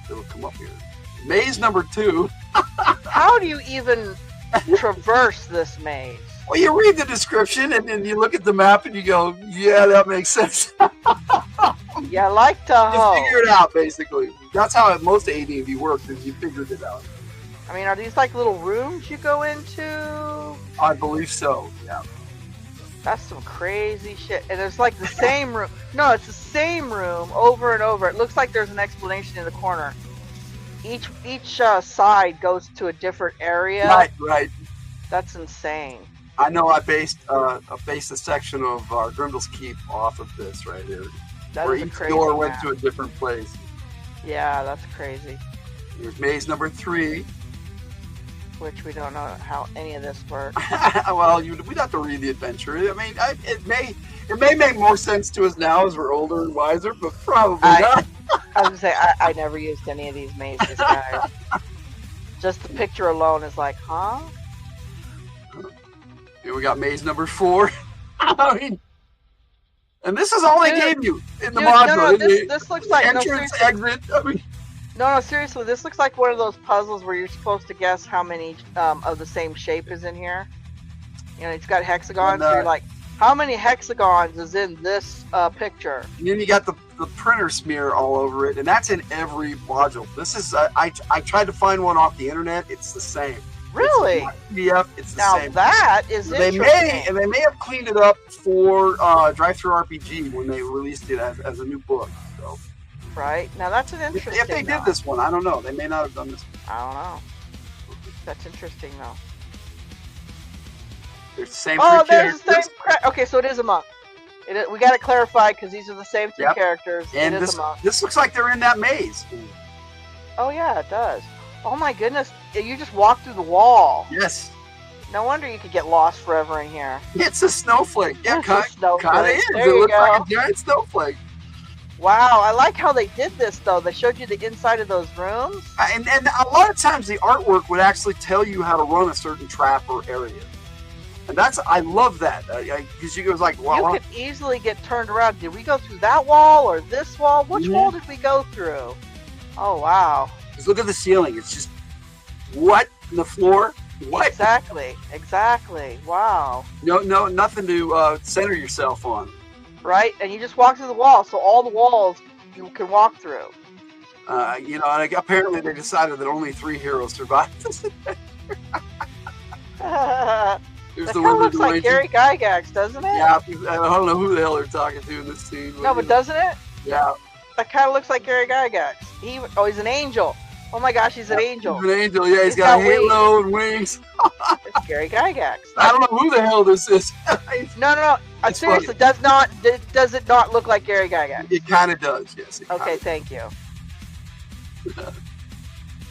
It'll come up here. Maze number 2. How do you even traverse this maze? Well, you read the description and then you look at the map and you go, yeah, that makes sense. You like to You hoe. figure it out, basically. That's how most AD&D works, is you figured it out. I mean, are these like little rooms you go into? I believe so, yeah. That's some crazy shit. And it's like the same room. No, it's the same room over and over. It looks like there's an explanation in the corner. Each side goes to a different area. Right. That's insane. I know I based a section of Grimdel's Keep off of this right here. That where is a each crazy door went map. to a different place. Yeah, that's crazy. Here's maze number 3. Which we don't know how any of this works. Well, we'd have to read the adventure. I mean, it may make more sense to us now as we're older and wiser, but probably not. I was gonna say I never used any of these mazes, guys. Just the picture alone is like, huh? Here we got maze number 4. I mean, and this is all they gave you in the module. No, this looks like entrance, exit. I mean, No, seriously, this looks like one of those puzzles where you're supposed to guess how many of the same shape is in here. You know, it's got hexagons, so you're like, how many hexagons is in this picture? and then you got the printer smear all over it, and that's in every module. This is I tried to find one off the internet. It's the same. Really? Yep, it's the Now same. that is They interesting. may have cleaned it up for Drive-Thru RPG when they released it as a new book. So Right? Now that's an interesting if they did this one, I don't know. They may not have done this one. I don't know. That's interesting, though. They're the same Oh, three there's the characters. same. Okay, so it is a monk. We got to clarify because these are the same two Yep. characters. And it is a monk. this looks like they're in that maze. Oh yeah, it does. Oh my goodness, you just walk through the wall. Yes. No wonder you could get lost forever in here. It's a snowflake. Yeah, It's a snowflake. kind of is. There It you looks like go. a giant snowflake. Wow, I like how they did this though. They showed you the inside of those rooms. And a lot of times the artwork would actually tell you how to run a certain trap or area. And I love that. Because you goes like, wow. You could easily get turned around. Did we go through that wall or this wall? Which wall did we go through? Oh wow. Just look at the ceiling. It's just, what? In the floor? What? Exactly. Wow. No, nothing to center yourself on. Right? And you just walk through the wall, so all the walls you can walk through. And apparently they decided that only 3 heroes survived this adventure. There's That the kind of Wizard looks like Ranger. Gary Gygax, doesn't it? Yeah, I don't know who the hell they're talking to in this scene. No, but doesn't it? Yeah. That kind of looks like Gary Gygax. He's an angel. Oh my gosh, he's an angel. He's an angel, yeah. He's He's got a got halo and wings. It's Gary Gygax. I don't know who the hell this is. No. It's Seriously, funny. does it not look like Gary Gygax? It kind of does, yes. It Okay, kinda- thank you.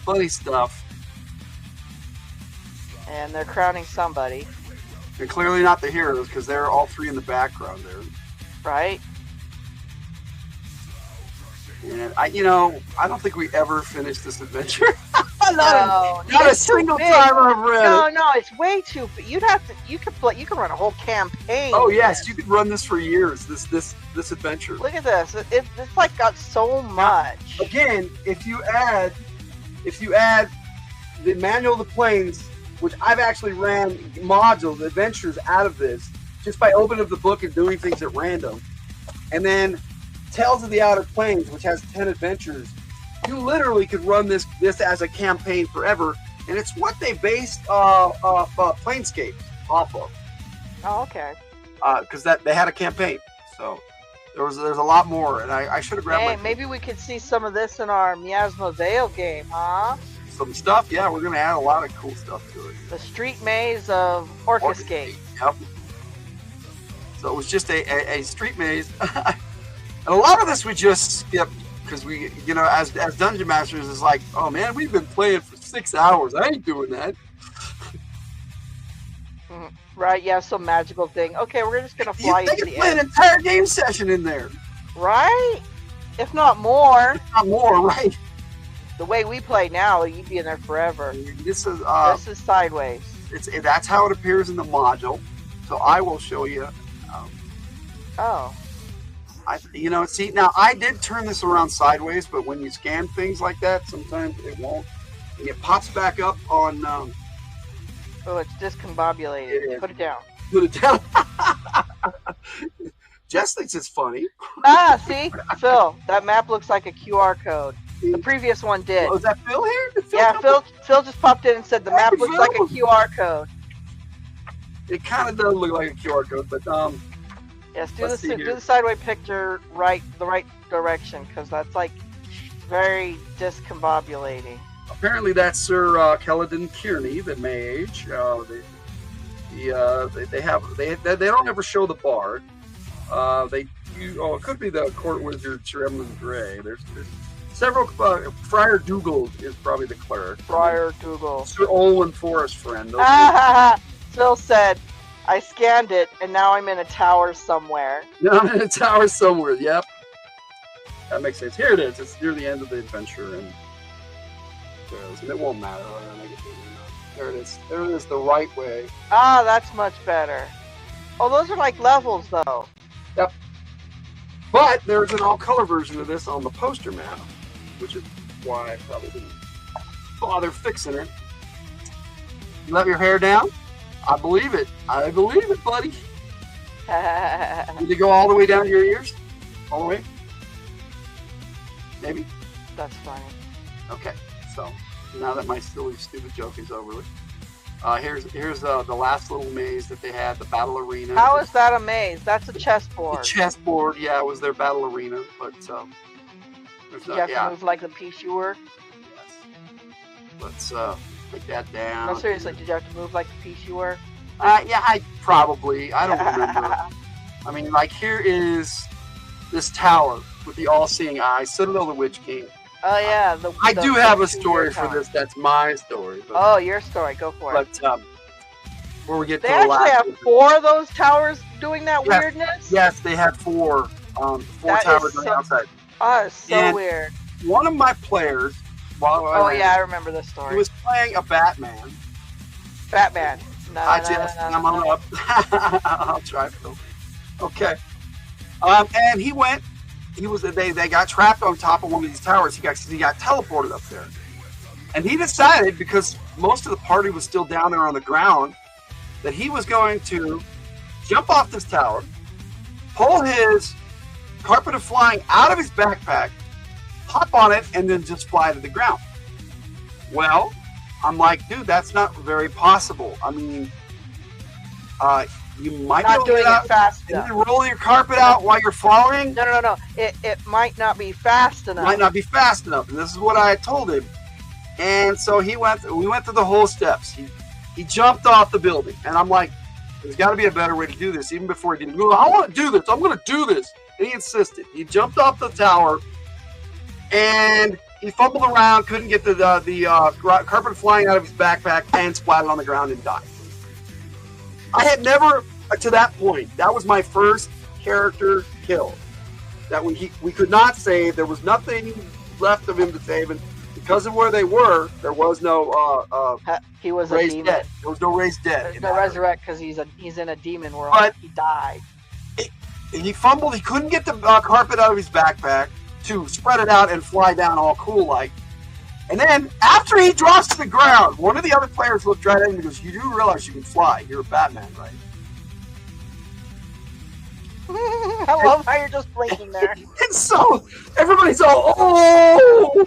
Funny stuff. And they're crowning somebody. And clearly not the heroes, because they're all three in the background there. Right? And I don't think we ever finished this adventure. No, not a it's too single big. time I've read it. No, it's way too. But you could run a whole campaign. Oh with yes, this. you could run this for years. This adventure. Look at this. It's like got so much. Again, if you add the Manual of the Planes, which I've actually ran modules, adventures out of this, just by opening up the book and doing things at random, and then Tales of the Outer Planes, which has 10 adventures, you literally could run this as a campaign forever, and it's what they based Planescape off of. Oh, okay. Because they had a campaign, so there's a lot more, and I should have grabbed Hey, maybe we could see some of this in our Miasma Vale game, huh? some stuff. Yeah, we're gonna add a lot of cool stuff to it. The street maze of Orcuscape. Yep. So it was just a street maze, and a lot of this we just skipped because we, as dungeon masters, is like, oh man, we've been playing for 6 hours. I ain't doing that. Right? Yeah, some magical thing. Okay, we're just gonna fly They into could the play an end. entire game session in there, Right? If not more. if not more, right? The way we play now, you'd be in there forever. This is This is sideways. that's how it appears in the module. So I will show you. Oh. See, now I did turn this around sideways, but when you scan things like that, sometimes it won't. And it pops back up on. Oh, it's discombobulated. It is. Put it down. Put it down. Jess thinks it's funny. Ah, see? Phil, that map looks like a QR code. The previous one did. Oh, is that Phil here? Did Yeah, come in? Phil just popped in and said the Hey, map looks like a Phil. QR code. It kind of does look like a QR code, but Yes, do Let's see the here. sideway picture the right direction, because that's like very discombobulating. apparently that's Sir Keladin Kearney, the mage. They don't ever show the bard. It could be the court wizard Sir Emlyn Grey. There's several. Friar Dougal is probably the cleric. Friar Dougal. Sir Olwen Forest Friend. Those Ah, Phil said, I scanned it, and now I'm in a tower somewhere. Down in a tower somewhere. Yep. That makes sense. Here it is. It's near the end of the adventure, and there it is. And it won't matter. There it is. There it is. The right way. Ah, that's much better. Oh, those are like levels, though. But there's an all-color version of this on the poster map, which is why I probably didn't bother fixing it. You let your hair down? I believe it. I believe it, buddy. Did it go all the way down to your ears? All the way? Maybe? That's funny. Okay. So, now that my silly, stupid joke is over with, here's the last little maze that they had, the battle arena. How is that a maze? That's a The chessboard. chessboard, yeah, it was their battle arena, but there's You no, have yeah. to move like the piece you were. Let's take that down. No, seriously, did you have to move like the piece you were? Yeah, I don't remember. I mean, like, here is this tower with the all-seeing eye, Citadel of the Witch King. Oh, yeah. I do have a 2 story year for tower. this. That's my story. But, Oh, your story. Go for it. where we get They to the actually last have 4 of those towers doing that Yes. weirdness? Yes, they had 4 That towers is on the so- outside. Oh, it's so And- weird. One of my players, while I Oh, ran, yeah, I remember this he story. was playing a Batman. Batman. No, I no, just, no, no, I'm no, on no. up. I'll try, Phil. Okay. And he went. They got trapped on top of one of these towers. He got teleported up there, and he decided, because most of the party was still down there on the ground, that he was going to jump off this tower, pull his carpet of flying out of his backpack, hop on it, and then just fly to the ground. Well, I'm like, dude, that's not very possible. I mean, you might be Not able to doing get out it fast and enough. then roll your carpet out while you're following. No. It might not be fast enough. Might not be fast enough, and this is what I had told him. And so we went through the whole steps. He jumped off the building, and I'm like, there's got to be a better way to do this. Even before he did, I want to do this. I'm going to do this. And he insisted. He jumped off the tower, and he fumbled around, couldn't get the carpet flying out of his backpack, and splatted on the ground and died. I had never, to that point, that was my first character kill. That we could not save. There was nothing left of him to save, and because of where they were, there was no He was a raised demon. dead. There was no raised dead. There's no resurrect because he's in a demon world. But he died. He fumbled. He couldn't get the carpet out of his backpack to spread it out and fly down all cool like. And then after he drops to the ground, one of the other players looked right at him and goes, "You do realize you can fly? You're a Batman, right?" I love how you're just blinking there. And so everybody's all, "Oh!"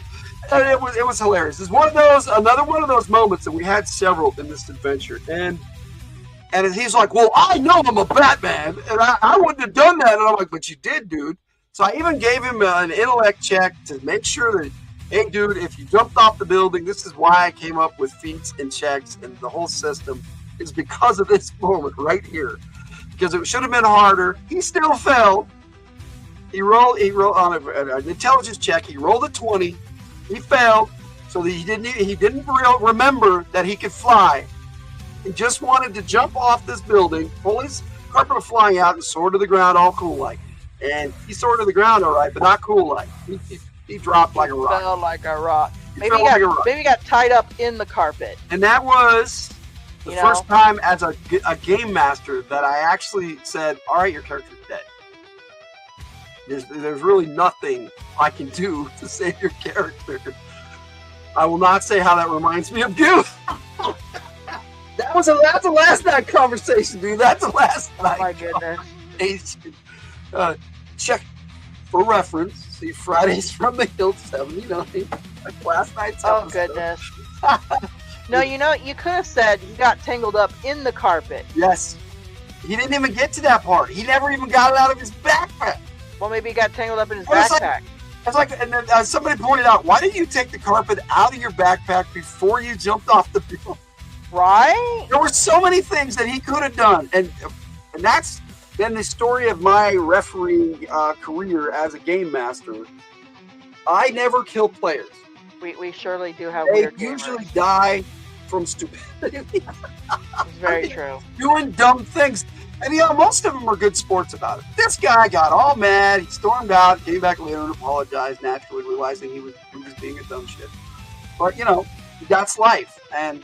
And it was hilarious. It's another one of those moments, and we had several in this adventure. And he's like, "Well, I know I'm a Batman, and I wouldn't have done that." And I'm like, "But you did, dude." So I even gave him an intellect check to make sure that, hey, dude, if you jumped off the building, this is why I came up with feats and checks and the whole system is because of this moment right here. Because it should have been harder. He still fell. He rolled on an intelligence check. He rolled a 20. He failed, so that he didn't remember that he could fly. He just wanted to jump off this building, pull his carpet of flying out, and soar to the ground all cool like. And he soared to the ground all right, but not cool like. He dropped like a rock. Fell like a rock. Maybe he got tied up in the carpet. And that was the first time as a game master that I actually said, "All right, your character's dead. There's really nothing I can do to save your character." I will not say how that reminds me of you. That's a last night conversation, dude. That's a last night. Oh my goodness. Check for reference. See Fridays from the Hill 79. Last night's Oh episode. goodness. No, you could have said he got tangled up in the carpet. Yes. He didn't even get to that part. He never even got it out of his backpack. Well, maybe he got tangled up in his Well, it's backpack. and then somebody pointed out, why didn't you take the carpet out of your backpack before you jumped off the building? Right? There were so many things that he could have done, and that's been the story of my refereeing career as a game master. I never kill players. We surely do have They weird usually gamers. die from stupidity. It's very true. Doing dumb things. And most of them are good sports about it. This guy got all mad. He stormed out, came back later and apologized, naturally realizing he was being a dumb shit. But, that's life. And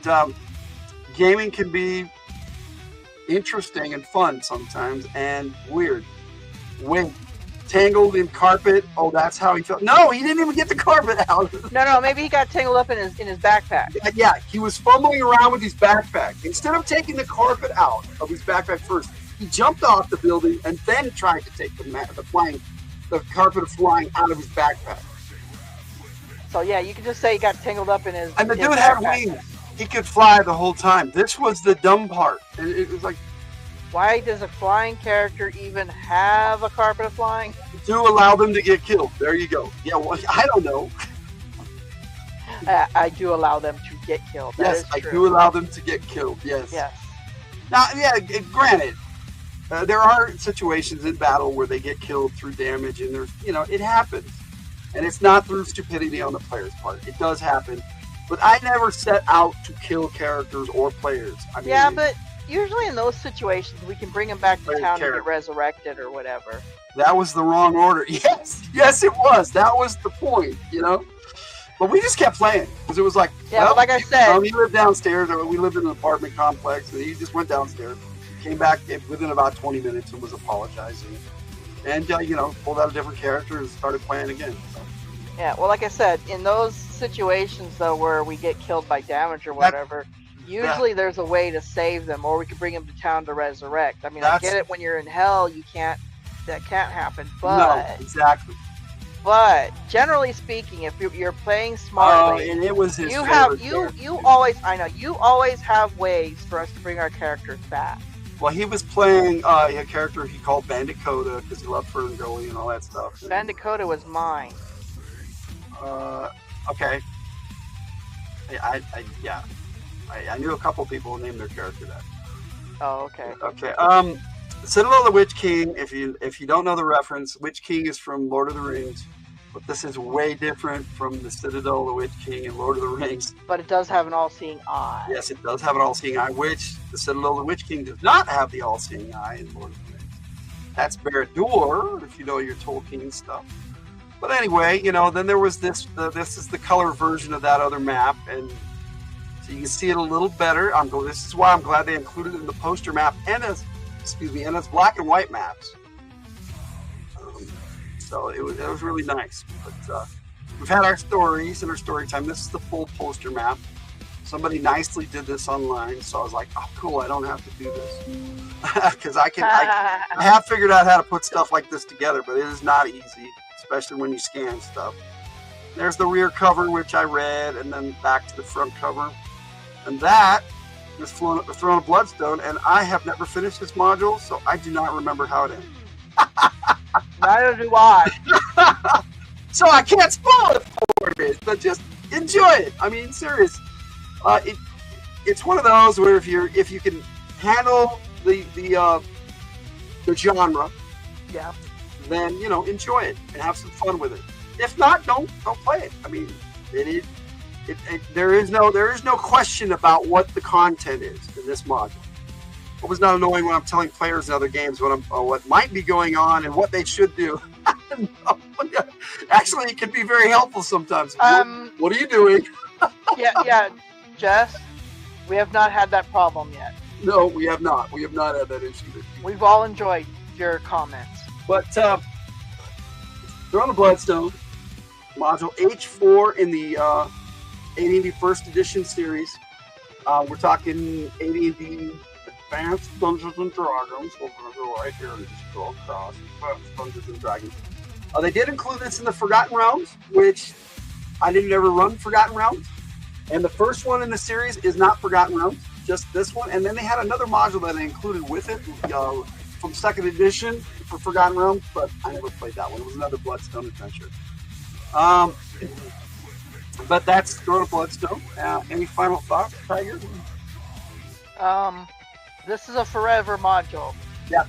gaming can be interesting and fun sometimes and weird. When tangled in carpet, that's how he felt. No, he didn't even get the carpet out. No, maybe he got tangled up in his backpack. Yeah, he was fumbling around with his backpack. Instead of taking the carpet out of his backpack first, he jumped off the building and then tried to take the carpet of flying out of his backpack. So yeah, you can just say he got tangled up in his. And the his dude had backpack. wings. He could fly the whole time. This was the dumb part. And it was like, Why does a flying character even have a carpet of flying? to allow them to get killed. There you go. Yeah, well, I don't know. I do allow them to get killed. That Yes, is I true. do allow them to get killed. Yes. Yes. Now, yeah, granted, there are situations in battle where they get killed through damage, and there's, it happens. And it's not through stupidity on the player's part. It does happen. But I never set out to kill characters or players. I mean, Yeah, but usually in those situations, we can bring them back to Player town and character. get resurrected or whatever. that was the wrong order. Yes, it was. That was the point, But we just kept playing because it was like, Yeah, but like I said, he lived downstairs, or we lived in an apartment complex, and he just went downstairs, came back within about 20 minutes and was apologizing, and pulled out a different character and started playing again. So. yeah, well, like I said, in those situations though where we get killed by damage or whatever, usually there's a way to save them, or we can bring them to town to resurrect. I mean, I get it. When you're in hell, that can't happen. But No, exactly. But generally speaking, if you're playing smartly, and it was his you always have ways for us to bring our characters back. Well, he was playing a character he called Bandit Coda because he loved Ferngully and all that stuff. Bandit Coda was mine. Okay. I knew a couple people who named their character that. Oh, okay. Okay. Citadel of the Witch King. If you don't know the reference, Witch King is from Lord of the Rings. But this is way different from the Citadel, the Witch King, and Lord of the Rings. But it does have an all-seeing eye. Yes, it does have an all-seeing eye, which the Citadel, the Witch King does not have the all-seeing eye in Lord of the Rings. That's Barad-dûr, if you know your Tolkien stuff. But anyway, then there was this. This is the color version of that other map, and so you can see it a little better. This is why I'm glad they included it in the poster map and as black and white maps. So it was really nice. But we've had our stories and our story time. This is the full poster map. Somebody nicely did this online, so I was like, "Oh, cool! I don't have to do this because I have figured out how to put stuff like this together, but it is not easy, especially when you scan stuff." There's the rear cover, which I read, and then back to the front cover, and that is Throne of Bloodstone. And I have never finished this module, so I do not remember how it ends. Neither do I. So I can't spoil it for you, but just enjoy it. I mean, serious. It's one of those where if you can handle the genre, Yeah. then enjoy it and have some fun with it. If not, don't play it. I mean, there is no question about what the content is in this module. It was not annoying when I'm telling players in other games what might be going on and what they should do. Actually, it can be very helpful sometimes. What are you doing? Yeah, Jess, we have not had that problem yet. No, we have not. We have not had that issue. We've all enjoyed your comments. But Throne of Bloodstone, Module H4 in the AD&D First Edition series. We're talking AD&D Advanced Dungeons and Dragons. We're going to go right here and just go across Advanced Dungeons and Dragons. They did include this in the Forgotten Realms, which I didn't ever run Forgotten Realms. And the first one in the series is not Forgotten Realms, just this one. And then they had another module that they included with it from second edition for Forgotten Realms, but I never played that one. It was another Bloodstone adventure. But that's Throne of Bloodstone. Any final thoughts, Tiger? This is a forever module. Yeah.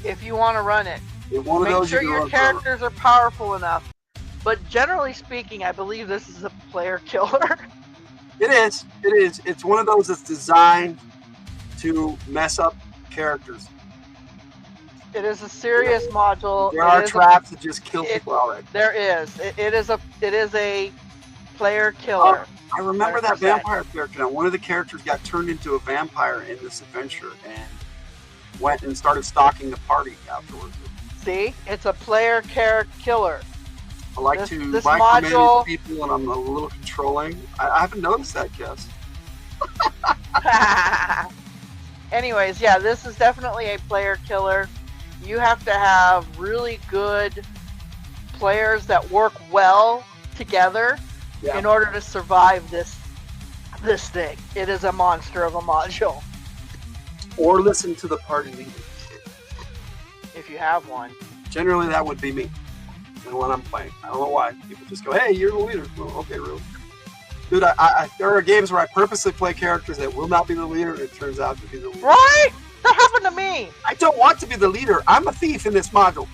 If you want to run it, Make sure your characters are powerful enough. But generally speaking, I believe this is a player killer. It is. It's one of those that's designed to mess up characters. It is a serious module. There are traps that just kill people outright. There is. It is a player killer. I remember 100%. That vampire character. Now, one of the characters got turned into a vampire in this adventure and went and started stalking the party afterwards. See, it's a player killer. I like to this micromanage module... people, and I'm a little controlling. I haven't noticed that, Jess. Anyways, yeah, this is definitely a player killer. You have to have really good players that work well together in order to survive this thing. It is a monster of a module. Or listen to the party leader. If you have one. Generally, that would be me. And when I'm playing, I don't know why. People just go, "Hey, you're the leader." Well, okay, really. Dude, there are games where I purposely play characters that will not be the leader, and it turns out to be the leader. Right? That happened to me. I don't want to be the leader. I'm a thief in this module.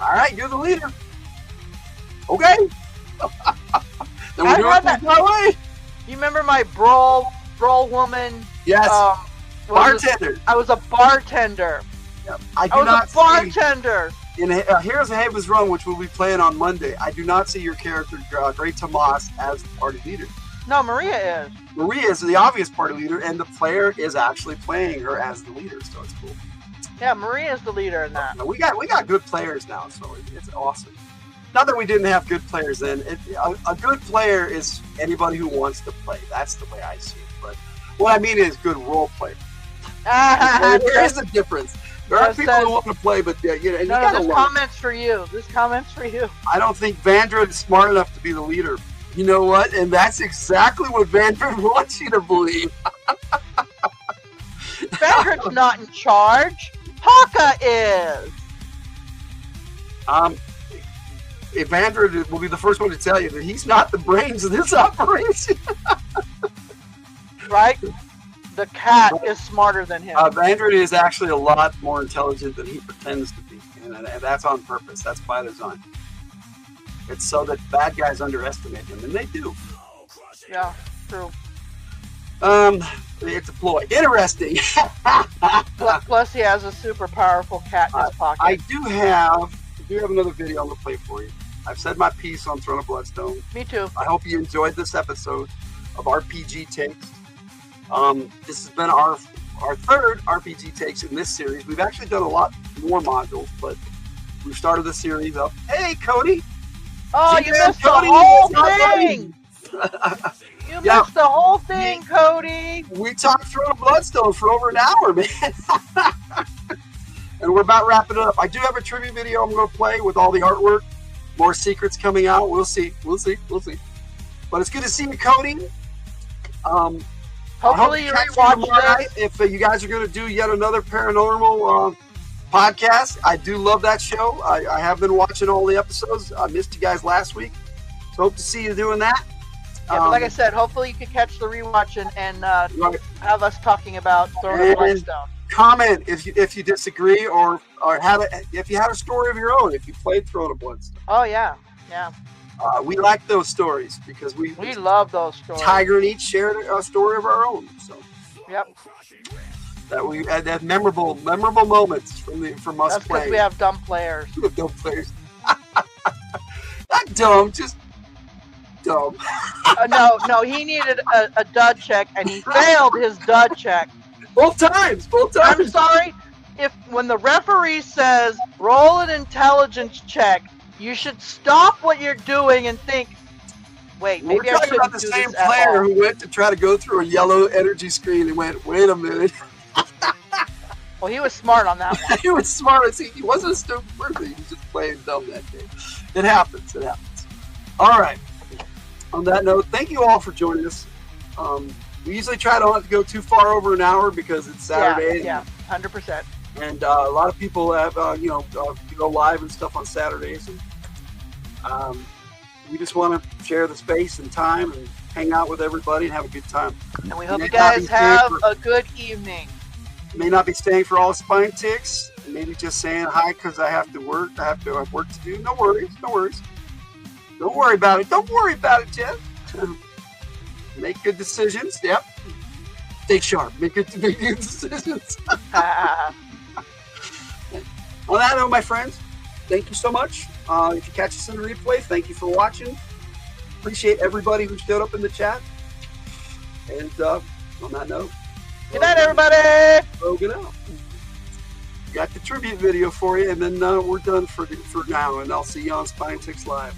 All right, you're the leader. Okay. Then we're doing it my way. You remember my brawl woman? Yes. Bartender. I was a bartender. Yep. I was a bartender. In Heroes of Haven's Run, which we'll be playing on Monday, I do not see your character, Great Tomas, as the party leader. No, Maria is. Maria is the obvious party leader, and the player is actually playing her as the leader, so it's cool. Yeah, Maria is the leader in that. We got good players now, so it's awesome. Not that we didn't have good players then. A good player is anybody who wants to play. That's the way I see it. But what I mean is good role player. There is a difference. There are people who want to play, but you gotta this comment's for you. This comment's for you. I don't think Vandred is smart enough to be the leader. You know what? And that's exactly what Vandred wants you to believe. Vandred's not in charge. Haka is. Vandred will be the first one to tell you that he's not the brains of this operation. Right? The cat is smarter than him. Vandred is actually a lot more intelligent than he pretends to be, and that's on purpose. That's by design. It's so that bad guys underestimate him, and they do. Yeah, true. It's a ploy. Interesting. Plus, he has a super powerful cat in his pocket. I do have another video I'm gonna play for you. I've said my piece on Throne of Bloodstone. Me too. I hope you enjoyed this episode of RPG Takes. This has been our third RPG Takes in this series. We've actually done a lot more modules, but we've started the series up. Hey, Cody! Oh, you G-Man missed the Cody whole is not thing! You Yeah. missed the whole thing, Cody! We talked Throne of Bloodstone for over an hour, man. And we're about wrapping it up. I do have a tribute video I'm going to play with all the artwork. More secrets coming out. We'll see. But it's good to see you, Cody. Hopefully you rewatch this. If you guys are going to do yet another paranormal podcast, I do love that show. I have been watching all the episodes. I missed you guys last week. So hope to see you doing that. Yeah, but like I said, hopefully you can catch the rewatch and Right. have us talking about Throne of Bloodstone. Comment if you disagree or if you had a story of your own, if you played Throne of Bloodstone. Oh yeah. We like those stories because we love those stories. Tiger and each shared a story of our own. So Yep. that we had that memorable moments from us That's because playing. we have dumb players. We have dumb players. Not dumb, just dumb. No, he needed a dud check and he failed his dud check. Both times. I'm sorry. When the referee says roll an intelligence check, you should stop what you're doing and think, wait, We're maybe I talking shouldn't about the do same this at player all. who went to try to go through a yellow energy screen and went, wait a minute. Well, he was smart on that one. He was smart as he wasn't a stupid person. He was just playing dumb that day. It happens. All right. On that note, thank you all for joining us. We usually try not to go too far over an hour because it's Saturday. Yeah, 100%. And a lot of people have, go live and stuff on Saturdays. And we just want to share the space and time and hang out with everybody and have a good time. And we hope May you guys not be staying have for- a good evening. May not be staying for all the spine ticks. Maybe just saying hi because I have to work. I have work to do. No worries. Don't worry about it, Jeff. Make good decisions. Yep. Stay sharp. Make good decisions. On that note, my friends, thank you so much. If you catch us in the replay, thank you for watching. Appreciate everybody who showed up in the chat. And on that note, Good night, everybody. Logan out. Got the tribute video for you, and then we're done for now. And I'll see you on Spine Ticks Live.